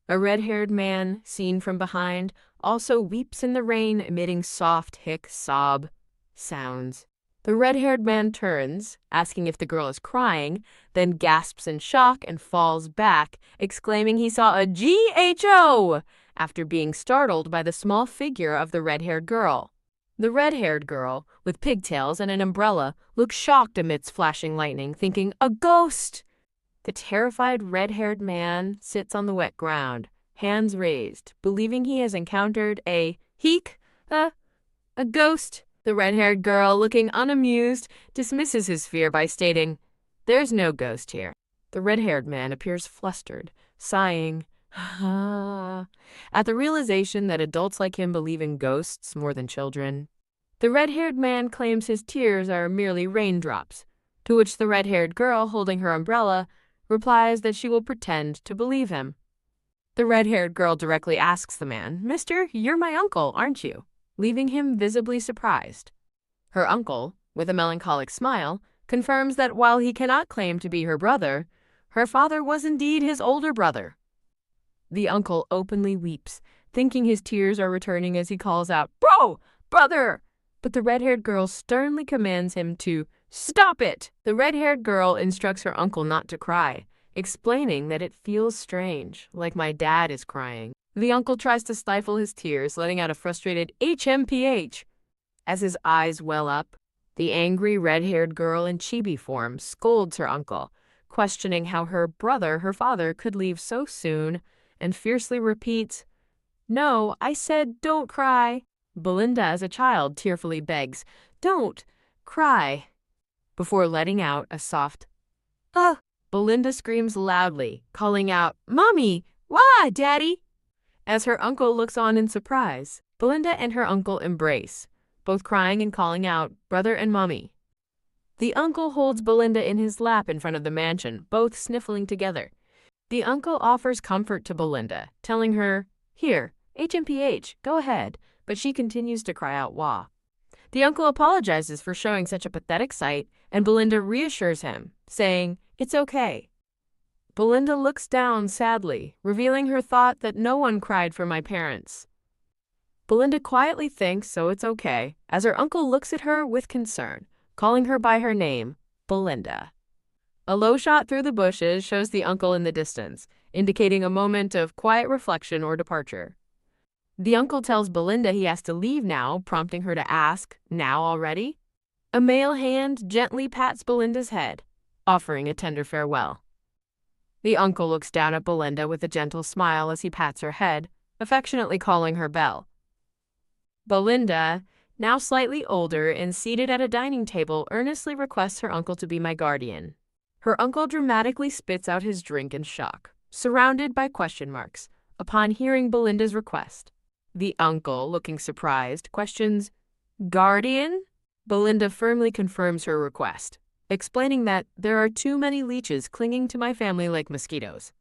A red-haired man, seen from behind, also weeps in the rain, emitting soft hic sob sounds. The red-haired man turns, asking if the girl is crying, then gasps in shock and falls back, exclaiming he saw a GHO after being startled by the small figure of the red-haired girl. The red-haired girl, with pigtails and an umbrella, looks shocked amidst flashing lightning, thinking, "A ghost!" The terrified red-haired man sits on the wet ground, hands raised, believing he has encountered a ghost. The red-haired girl, looking unamused, dismisses his fear by stating, "There's no ghost here." The red-haired man appears flustered, sighing, at the realization that adults like him believe in ghosts more than children. The red-haired man claims his tears are merely raindrops, to which the red-haired girl, holding her umbrella, replies that she will pretend to believe him. The red-haired girl directly asks the man, "Mister, you're my uncle, aren't you?" leaving him visibly surprised. Her uncle, with a melancholic smile, confirms that while he cannot claim to be her brother, her father was indeed his older brother. The uncle openly weeps, thinking his tears are returning as he calls out, "Bro! Brother!" But the red-haired girl sternly commands him to stop it. The red-haired girl instructs her uncle not to cry, explaining that it feels strange, like my dad is crying. The uncle tries to stifle his tears, letting out a frustrated HMPH. As his eyes well up, the angry red-haired girl in chibi form scolds her uncle, questioning how her father, could leave so soon, and fiercely repeats, "No, I said don't cry." Belinda, as a child, tearfully begs, "Don't cry," before letting out a soft, "Ugh." Belinda screams loudly, calling out, "Mommy! Why, Daddy?" As her uncle looks on in surprise, Belinda and her uncle embrace, both crying and calling out, "Brother and Mommy." The uncle holds Belinda in his lap in front of the mansion, both sniffling together. The uncle offers comfort to Belinda, telling her, "Here, HMPH, go ahead," but she continues to cry out, "Wah." The uncle apologizes for showing such a pathetic sight, and Belinda reassures him, saying, "It's okay." Belinda looks down sadly, revealing her thought that no one cried for my parents. Belinda quietly thinks so it's okay, as her uncle looks at her with concern, calling her by her name, Belinda. A low shot through the bushes shows the uncle in the distance, indicating a moment of quiet reflection or departure. The uncle tells Belinda he has to leave now, prompting her to ask, "Now already?" A male hand gently pats Belinda's head, offering a tender farewell. The uncle looks down at Belinda with a gentle smile as he pats her head, affectionately calling her Belle. Belinda, now slightly older and seated at a dining table, earnestly requests her uncle to be my guardian. Her uncle dramatically spits out his drink in shock, surrounded by question marks, upon hearing Belinda's request. The uncle, looking surprised, questions, "Guardian?" Belinda firmly confirms her request, explaining that there are too many leeches clinging to my family like mosquitoes.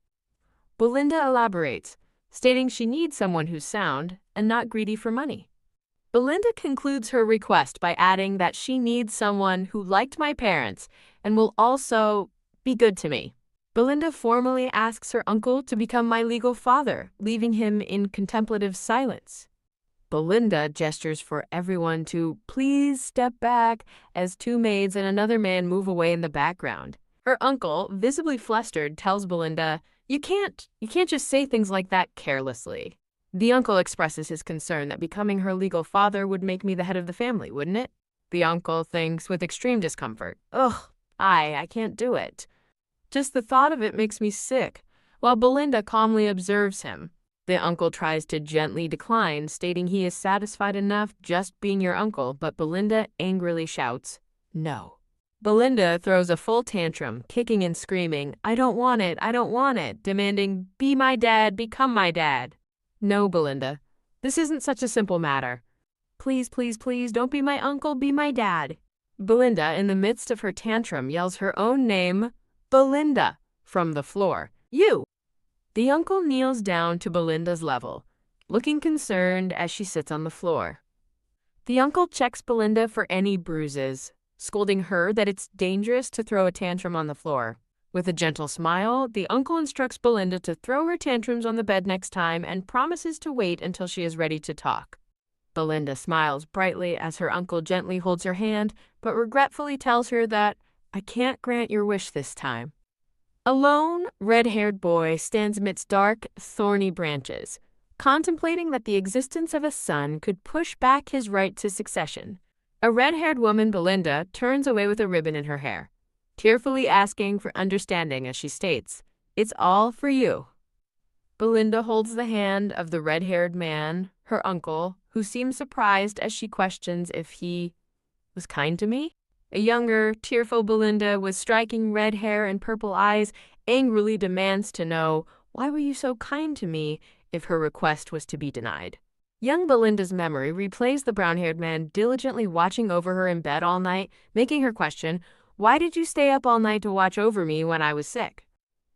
Belinda elaborates, stating she needs someone who's sound and not greedy for money. Belinda concludes her request by adding that she needs someone who liked my parents and will also be good to me. Belinda formally asks her uncle to become my legal father, leaving him in contemplative silence. Belinda gestures for everyone to please step back as two maids and another man move away in the background. Her uncle, visibly flustered, tells Belinda, You can't just say things like that carelessly." The uncle expresses his concern that becoming her legal father would make me the head of the family, wouldn't it? The uncle thinks with extreme discomfort, "Ugh, I can't do it. Just the thought of it makes me sick," while Belinda calmly observes him. The uncle tries to gently decline, stating he is satisfied enough just being your uncle, but Belinda angrily shouts, "No." Belinda throws a full tantrum, kicking and screaming, I don't want it," demanding, "Be my dad, become my dad." "No, Belinda, this isn't such a simple matter. Please, please, please, don't be my uncle, be my dad." Belinda, in the midst of her tantrum, yells her own name, "Belinda," from the floor. "You!" The uncle kneels down to Belinda's level, looking concerned as she sits on the floor. The uncle checks Belinda for any bruises, scolding her that it's dangerous to throw a tantrum on the floor. With a gentle smile, the uncle instructs Belinda to throw her tantrums on the bed next time and promises to wait until she is ready to talk. Belinda smiles brightly as her uncle gently holds her hand, but regretfully tells her that, "I can't grant your wish this time." A lone, red-haired boy stands amidst dark, thorny branches, contemplating that the existence of a son could push back his right to succession. A red-haired woman, Belinda, turns away with a ribbon in her hair, tearfully asking for understanding as she states, "It's all for you." Belinda holds the hand of the red-haired man, her uncle, who seems surprised as she questions if he was kind to me. A younger, tearful Belinda with striking red hair and purple eyes angrily demands to know, "Why were you so kind to me?" if her request was to be denied. Young Belinda's memory replays the brown-haired man diligently watching over her in bed all night, making her question, "Why did you stay up all night to watch over me when I was sick?"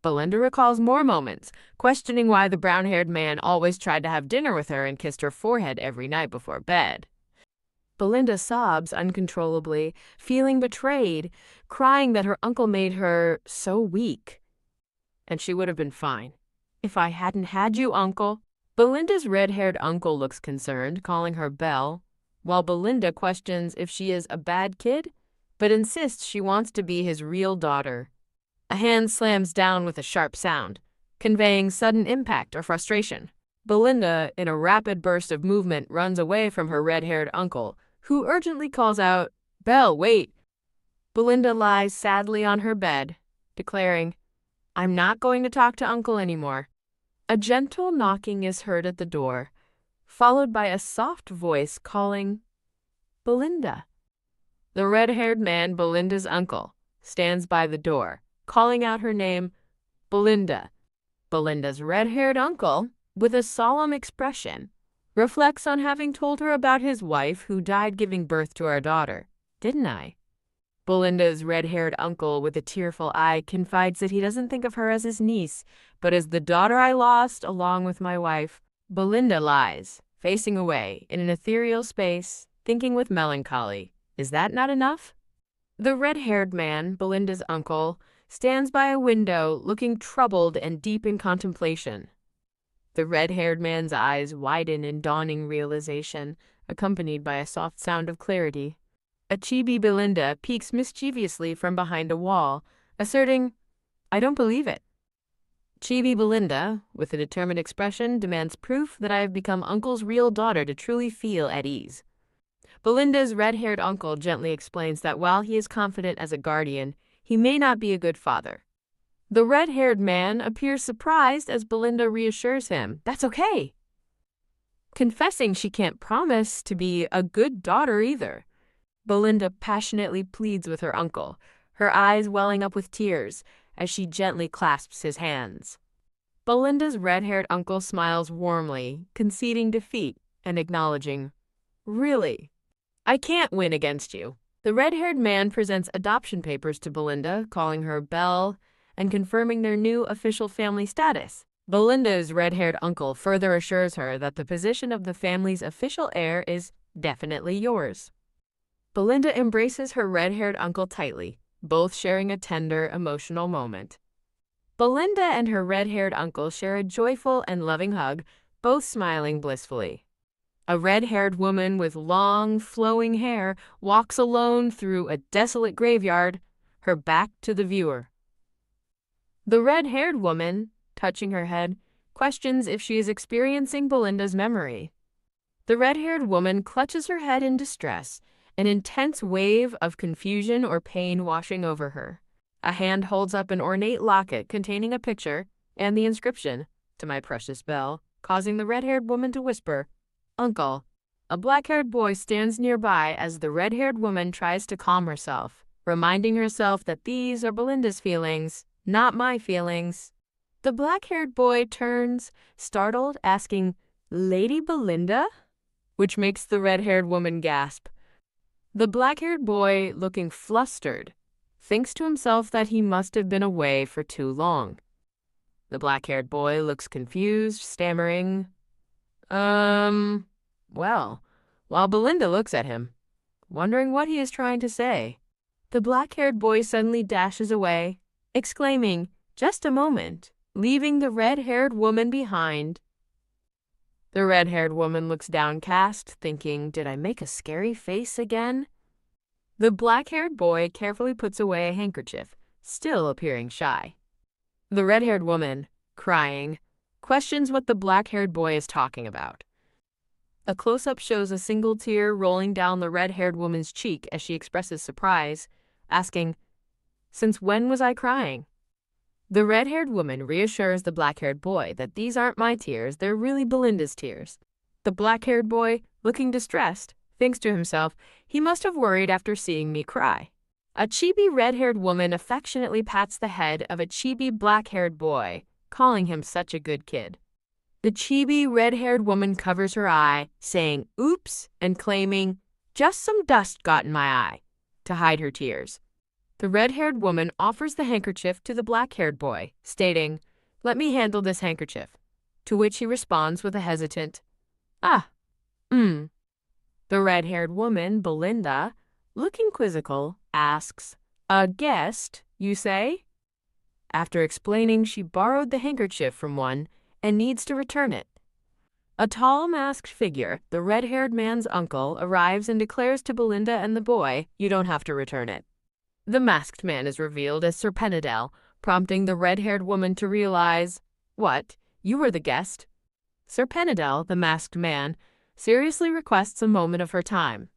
Belinda recalls more moments, questioning why the brown-haired man always tried to have dinner with her and kissed her forehead every night before bed. Belinda sobs uncontrollably, feeling betrayed, crying that her uncle made her so weak. And she would have been fine if I hadn't had you, uncle. Belinda's red-haired uncle looks concerned, calling her Belle, while Belinda questions if she is a bad kid, but insists she wants to be his real daughter. A hand slams down with a sharp sound, conveying sudden impact or frustration. Belinda, in a rapid burst of movement, runs away from her red-haired uncle, who urgently calls out, "Belle, wait!" Belinda lies sadly on her bed, declaring, "I'm not going to talk to Uncle anymore." A gentle knocking is heard at the door, followed by a soft voice calling, "Belinda." The red-haired man, Belinda's uncle, stands by the door, calling out her name, "Belinda." Belinda's red-haired uncle, with a solemn expression, reflects on having told her about his wife who died giving birth to our daughter. "Didn't I?" Belinda's red-haired uncle, with a tearful eye, confides that he doesn't think of her as his niece, but as the daughter I lost along with my wife. Belinda lies, facing away, in an ethereal space, thinking with melancholy. Is that not enough? The red-haired man, Belinda's uncle, stands by a window, looking troubled and deep in contemplation. The red-haired man's eyes widen in dawning realization, accompanied by a soft sound of clarity. A chibi Belinda peeks mischievously from behind a wall, asserting, "I don't believe it." Chibi Belinda, with a determined expression, demands proof that I have become Uncle's real daughter to truly feel at ease. Belinda's red-haired uncle gently explains that while he is confident as a guardian, he may not be a good father. The red-haired man appears surprised as Belinda reassures him, "That's okay," confessing she can't promise to be a good daughter either. Belinda passionately pleads with her uncle, her eyes welling up with tears as she gently clasps his hands. Belinda's red-haired uncle smiles warmly, conceding defeat and acknowledging, "Really, I can't win against you." The red-haired man presents adoption papers to Belinda, calling her Belle and confirming their new official family status. Belinda's red-haired uncle further assures her that the position of the family's official heir is definitely yours. Belinda embraces her red-haired uncle tightly, both sharing a tender, emotional moment. Belinda and her red-haired uncle share a joyful and loving hug, both smiling blissfully. A red-haired woman with long, flowing hair walks alone through a desolate graveyard, her back to the viewer. The red-haired woman, touching her head, questions if she is experiencing Belinda's memory. The red-haired woman clutches her head in distress, an intense wave of confusion or pain washing over her. A hand holds up an ornate locket containing a picture and the inscription, "To my precious Belle," causing the red-haired woman to whisper, "Uncle." A black-haired boy stands nearby as the red-haired woman tries to calm herself, reminding herself that these are Belinda's feelings, not my feelings. The black-haired boy turns, startled, asking, "Lady Belinda?" which makes the red-haired woman gasp. The black-haired boy, looking flustered, thinks to himself that he must have been away for too long. The black-haired boy looks confused, stammering, well, while Belinda looks at him, wondering what he is trying to say. The black-haired boy suddenly dashes away, exclaiming, "Just a moment," leaving the red-haired woman behind. The red-haired woman looks downcast, thinking, "Did I make a scary face again?" The black-haired boy carefully puts away a handkerchief, still appearing shy. The red-haired woman, crying, questions what the black-haired boy is talking about. A close-up shows a single tear rolling down the red-haired woman's cheek as she expresses surprise, asking, "Since when was I crying?" The red-haired woman reassures the black-haired boy that these aren't my tears, they're really Belinda's tears. The black-haired boy, looking distressed, thinks to himself, "He must have worried after seeing me cry." A chibi red-haired woman affectionately pats the head of a chibi black-haired boy, calling him such a good kid. The chibi red-haired woman covers her eye, saying, "Oops," and claiming, "Just some dust got in my eye," to hide her tears. The red-haired woman offers the handkerchief to the black-haired boy, stating, "Let me handle this handkerchief," to which he responds with a hesitant, "Ah, The red-haired woman, Belinda, looking quizzical, asks, "A guest, you say?" After explaining she borrowed the handkerchief from one and needs to return it. A tall masked figure, the red-haired man's uncle, arrives and declares to Belinda and the boy, "You don't have to return it." The masked man is revealed as Sir Penadel, prompting the red-haired woman to realize, "What? You were the guest?" Sir Penadel, the masked man, seriously requests a moment of her time.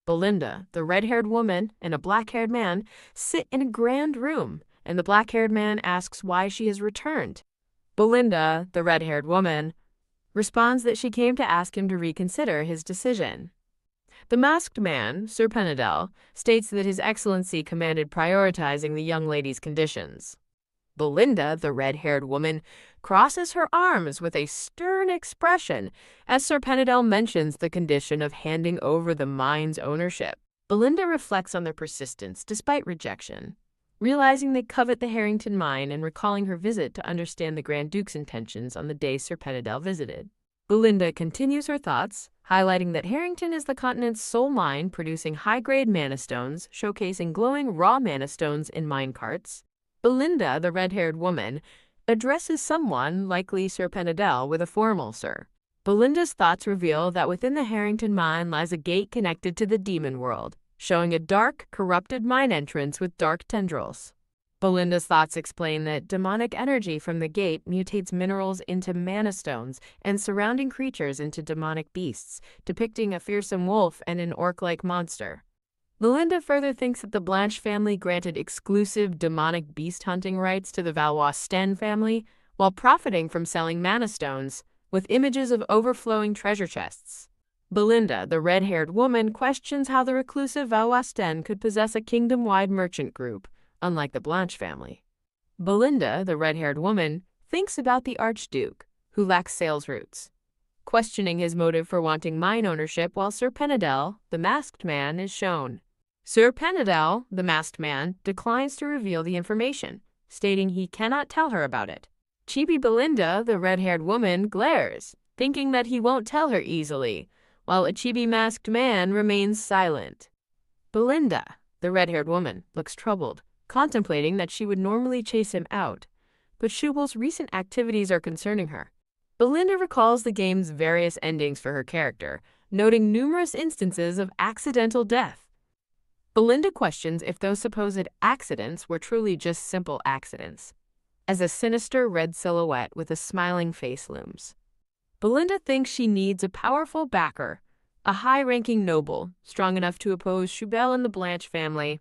Belinda, the red-haired woman, and a black-haired man sit in a grand room, and the black-haired man asks why she has returned. Belinda, the red-haired woman, responds that she came to ask him to reconsider his decision. The masked man, Sir Penadel, states that His Excellency commanded prioritizing the young lady's conditions. Belinda, the red-haired woman, crosses her arms with a stern expression as Sir Penadel mentions the condition of handing over the mine's ownership. Belinda reflects on their persistence despite rejection, realizing they covet the Harrington mine and recalling her visit to understand the Grand Duke's intentions on the day Sir Penadel visited. Belinda continues her thoughts, highlighting that Harrington is the continent's sole mine producing high-grade mana stones, showcasing glowing raw mana stones in mine carts. Belinda, the red-haired woman, addresses someone, likely Sir Penadel, with a formal "sir." Belinda's thoughts reveal that within the Harrington mine lies a gate connected to the demon world, showing a dark, corrupted mine entrance with dark tendrils. Belinda's thoughts explain that demonic energy from the gate mutates minerals into mana stones and surrounding creatures into demonic beasts, depicting a fearsome wolf and an orc-like monster. Belinda further thinks that the Blanche family granted exclusive demonic beast hunting rights to the Valois-Sten family while profiting from selling mana stones, with images of overflowing treasure chests. Belinda, the red-haired woman, questions how the reclusive Valois-Sten could possess a kingdom-wide merchant group, unlike the Blanche family. Belinda, the red-haired woman, thinks about the Archduke, who lacks sales routes, questioning his motive for wanting mine ownership, while Sir Penadel, the masked man, is shown. Sir Penadel, the masked man, declines to reveal the information, stating he cannot tell her about it. Chibi Belinda, the red-haired woman, glares, thinking that he won't tell her easily, while a chibi masked man remains silent. Belinda, the red-haired woman, looks troubled, contemplating that she would normally chase him out, but Shubal's recent activities are concerning her. Belinda recalls the game's various endings for her character, noting numerous instances of accidental death. Belinda questions if those supposed accidents were truly just simple accidents, as a sinister red silhouette with a smiling face looms. Belinda thinks she needs a powerful backer, a high-ranking noble, strong enough to oppose Shubel and the Blanche family.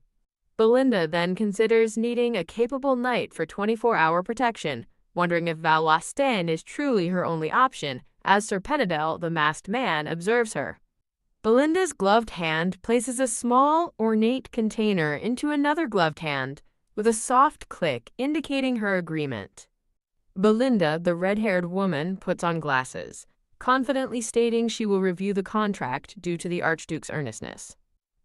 Belinda then considers needing a capable knight for 24-hour protection, wondering if Valois-Sten is truly her only option, as Sir Penadel, the masked man, observes her. Belinda's gloved hand places a small, ornate container into another gloved hand, with a soft click indicating her agreement. Belinda, the red-haired woman, puts on glasses, confidently stating she will review the contract due to the Archduke's earnestness.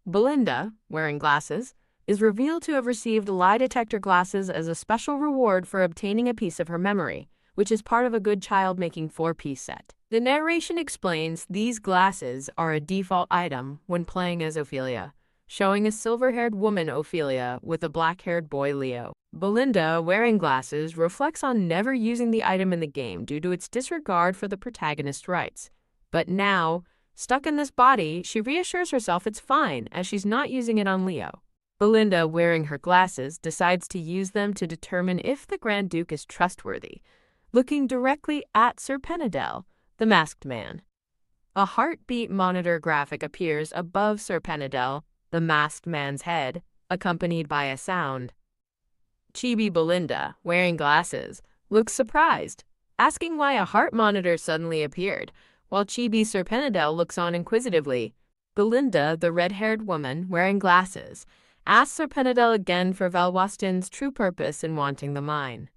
Belinda, wearing glasses, is revealed to have received lie detector glasses as a special reward for obtaining a piece of her memory, which is part of a good child-making 4-piece set. The narration explains these glasses are a default item when playing as Ophelia, showing a silver-haired woman Ophelia with a black-haired boy Leo. Belinda, wearing glasses, reflects on never using the item in the game due to its disregard for the protagonist's rights. But now, stuck in this body, she reassures herself it's fine as she's not using it on Leo. Belinda, wearing her glasses, decides to use them to determine if the Grand Duke is trustworthy, looking directly at Sir Penadel, the masked man. A heartbeat monitor graphic appears above Sir Penadel, the masked man's head, accompanied by a sound. Chibi Belinda, wearing glasses, looks surprised, asking why a heart monitor suddenly appeared, while Chibi Sir Penadel looks on inquisitively. Belinda, the red-haired woman, wearing glasses, asks Sir Penadel again for Valois-Sten's true purpose in wanting the mine.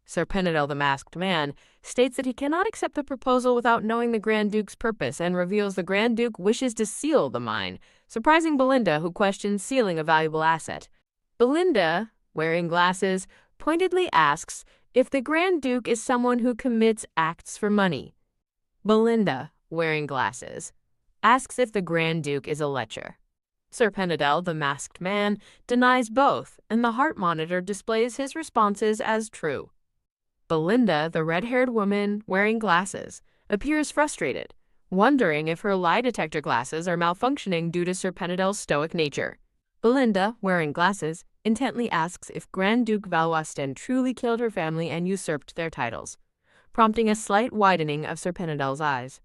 Sir Penadel, the masked man, states that he cannot accept the proposal without knowing the Grand Duke's purpose and reveals the Grand Duke wishes to seal the mine, surprising Belinda, who questions sealing a valuable asset. Belinda, wearing glasses, pointedly asks if the Grand Duke is someone who commits acts for money. Belinda, wearing glasses, asks if the Grand Duke is a lecher. Sir Penedel, the masked man, denies both, and the heart monitor displays his responses as true. Belinda, the red-haired woman wearing glasses, appears frustrated, wondering if her lie detector glasses are malfunctioning due to Sir Penedel's stoic nature. Belinda, wearing glasses, intently asks if Grand Duke Valois truly killed her family and usurped their titles, prompting a slight widening of Sir Penedel's eyes.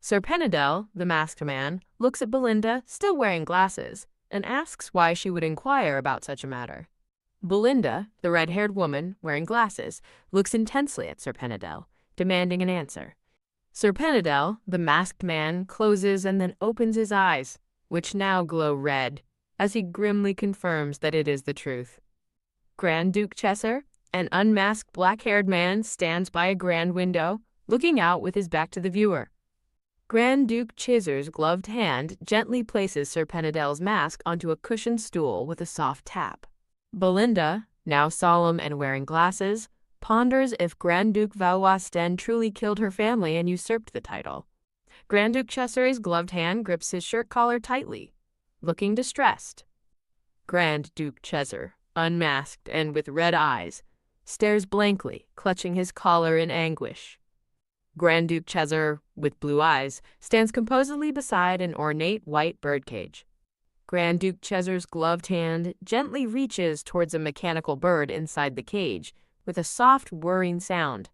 Sir Penedel, the masked man, looks at Belinda, still wearing glasses, and asks why she would inquire about such a matter. Belinda, the red-haired woman, wearing glasses, looks intensely at Sir Penedel, demanding an answer. Sir Penedel, the masked man, closes and then opens his eyes, which now glow red, as he grimly confirms that it is the truth. Grand Duke Chesser, an unmasked black-haired man, stands by a grand window, looking out with his back to the viewer. Grand Duke Chesser's gloved hand gently places Sir Penedel's mask onto a cushioned stool with a soft tap. Belinda, now solemn and wearing glasses, ponders if Grand Duke Valois truly killed her family and usurped the title. Grand Duke Chesser's gloved hand grips his shirt collar tightly, looking distressed. Grand Duke Chesser, unmasked and with red eyes, stares blankly, clutching his collar in anguish. Grand Duke Chesser, with blue eyes, stands composedly beside an ornate white birdcage. Grand Duke Chesser's gloved hand gently reaches towards a mechanical bird inside the cage, with a soft whirring sound.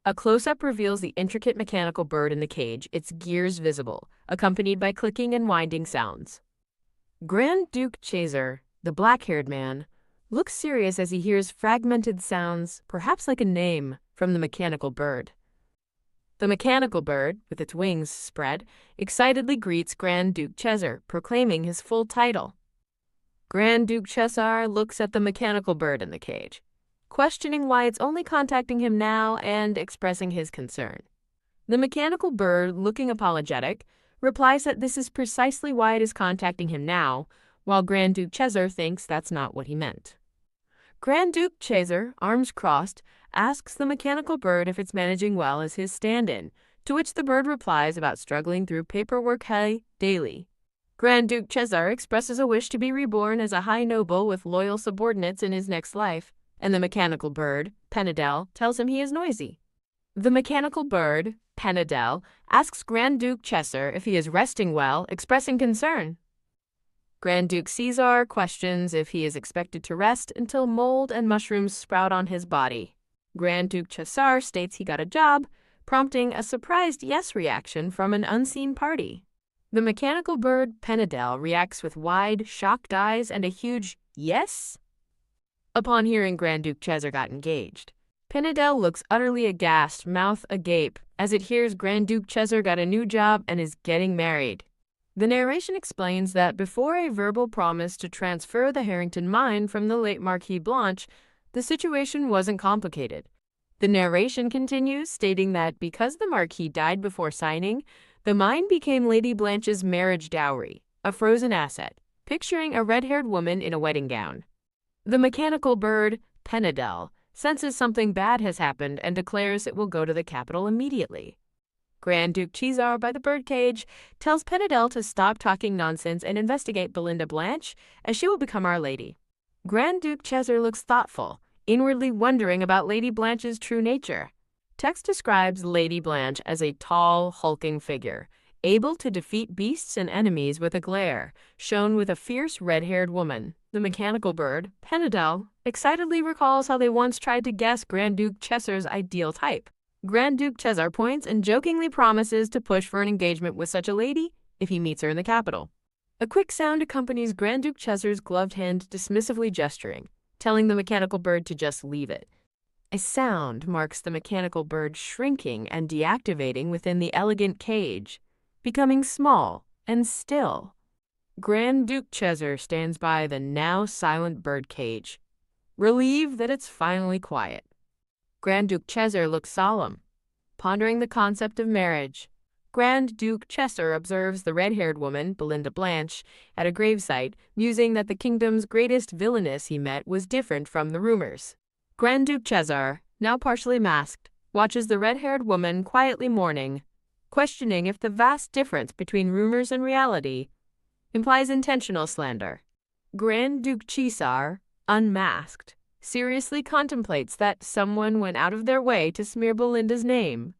A close-up reveals the intricate mechanical bird in the cage, its gears visible, accompanied by clicking and winding sounds. Grand Duke Chesser, the black-haired man, looks serious as he hears fragmented sounds, perhaps like a name, from the mechanical bird. The mechanical bird, with its wings spread, excitedly greets Grand Duke Chesser, proclaiming his full title. Grand Duke Chesser looks at the mechanical bird in the cage, questioning why it's only contacting him now and expressing his concern. The mechanical bird, looking apologetic, replies that this is precisely why it is contacting him now, while Grand Duke Chesser thinks that's not what he meant. Grand Duke Chesser, arms crossed, asks the mechanical bird if it's managing well as his stand-in, to which the bird replies about struggling through paperwork daily. Grand Duke Chesser expresses a wish to be reborn as a high noble with loyal subordinates in his next life, and the mechanical bird, Penedel, tells him he is noisy. The mechanical bird, Penedel, asks Grand Duke Chesser if he is resting well, expressing concern. Grand Duke Caesar questions if he is expected to rest until mold and mushrooms sprout on his body. Grand Duke Chesser states he got a job, prompting a surprised yes reaction from an unseen party. The mechanical bird, Penedel, reacts with wide, shocked eyes and a huge yes upon hearing Grand Duke Chesser got engaged. Penedel looks utterly aghast, mouth agape, as it hears Grand Duke Chesser got a new job and is getting married. The narration explains that before a verbal promise to transfer the Harrington mine from the late Marquis Blanche, the situation wasn't complicated. The narration continues, stating that because the Marquis died before signing, the mine became Lady Blanche's marriage dowry, a frozen asset, picturing a red-haired woman in a wedding gown. The mechanical bird, Penedel, senses something bad has happened and declares it will go to the capital immediately. Grand Duke Chesser, by the birdcage, tells Penedel to stop talking nonsense and investigate Belinda Blanche, as she will become Our Lady. Grand Duke Chesser looks thoughtful, inwardly wondering about Lady Blanche's true nature. Text describes Lady Blanche as a tall, hulking figure, able to defeat beasts and enemies with a glare, shown with a fierce red-haired woman. The mechanical bird, Penedel, excitedly recalls how they once tried to guess Grand Duke Chesser's ideal type. Grand Duke Chesser points and jokingly promises to push for an engagement with such a lady if he meets her in the capital. A quick sound accompanies Grand Duke Chesser's gloved hand dismissively gesturing, telling the mechanical bird to just leave it. A sound marks the mechanical bird shrinking and deactivating within the elegant cage, becoming small and still. Grand Duke Chesser stands by the now silent bird cage, relieved that it's finally quiet. Grand Duke Chesser looks solemn, pondering the concept of marriage. Grand Duke Chesser observes the red-haired woman, Belinda Blanche, at a gravesite, musing that the kingdom's greatest villainess he met was different from the rumors. Grand Duke Chesser, now partially masked, watches the red-haired woman quietly mourning, questioning if the vast difference between rumors and reality implies intentional slander. Grand Duke Chisar, unmasked, seriously contemplates that someone went out of their way to smear Belinda's name.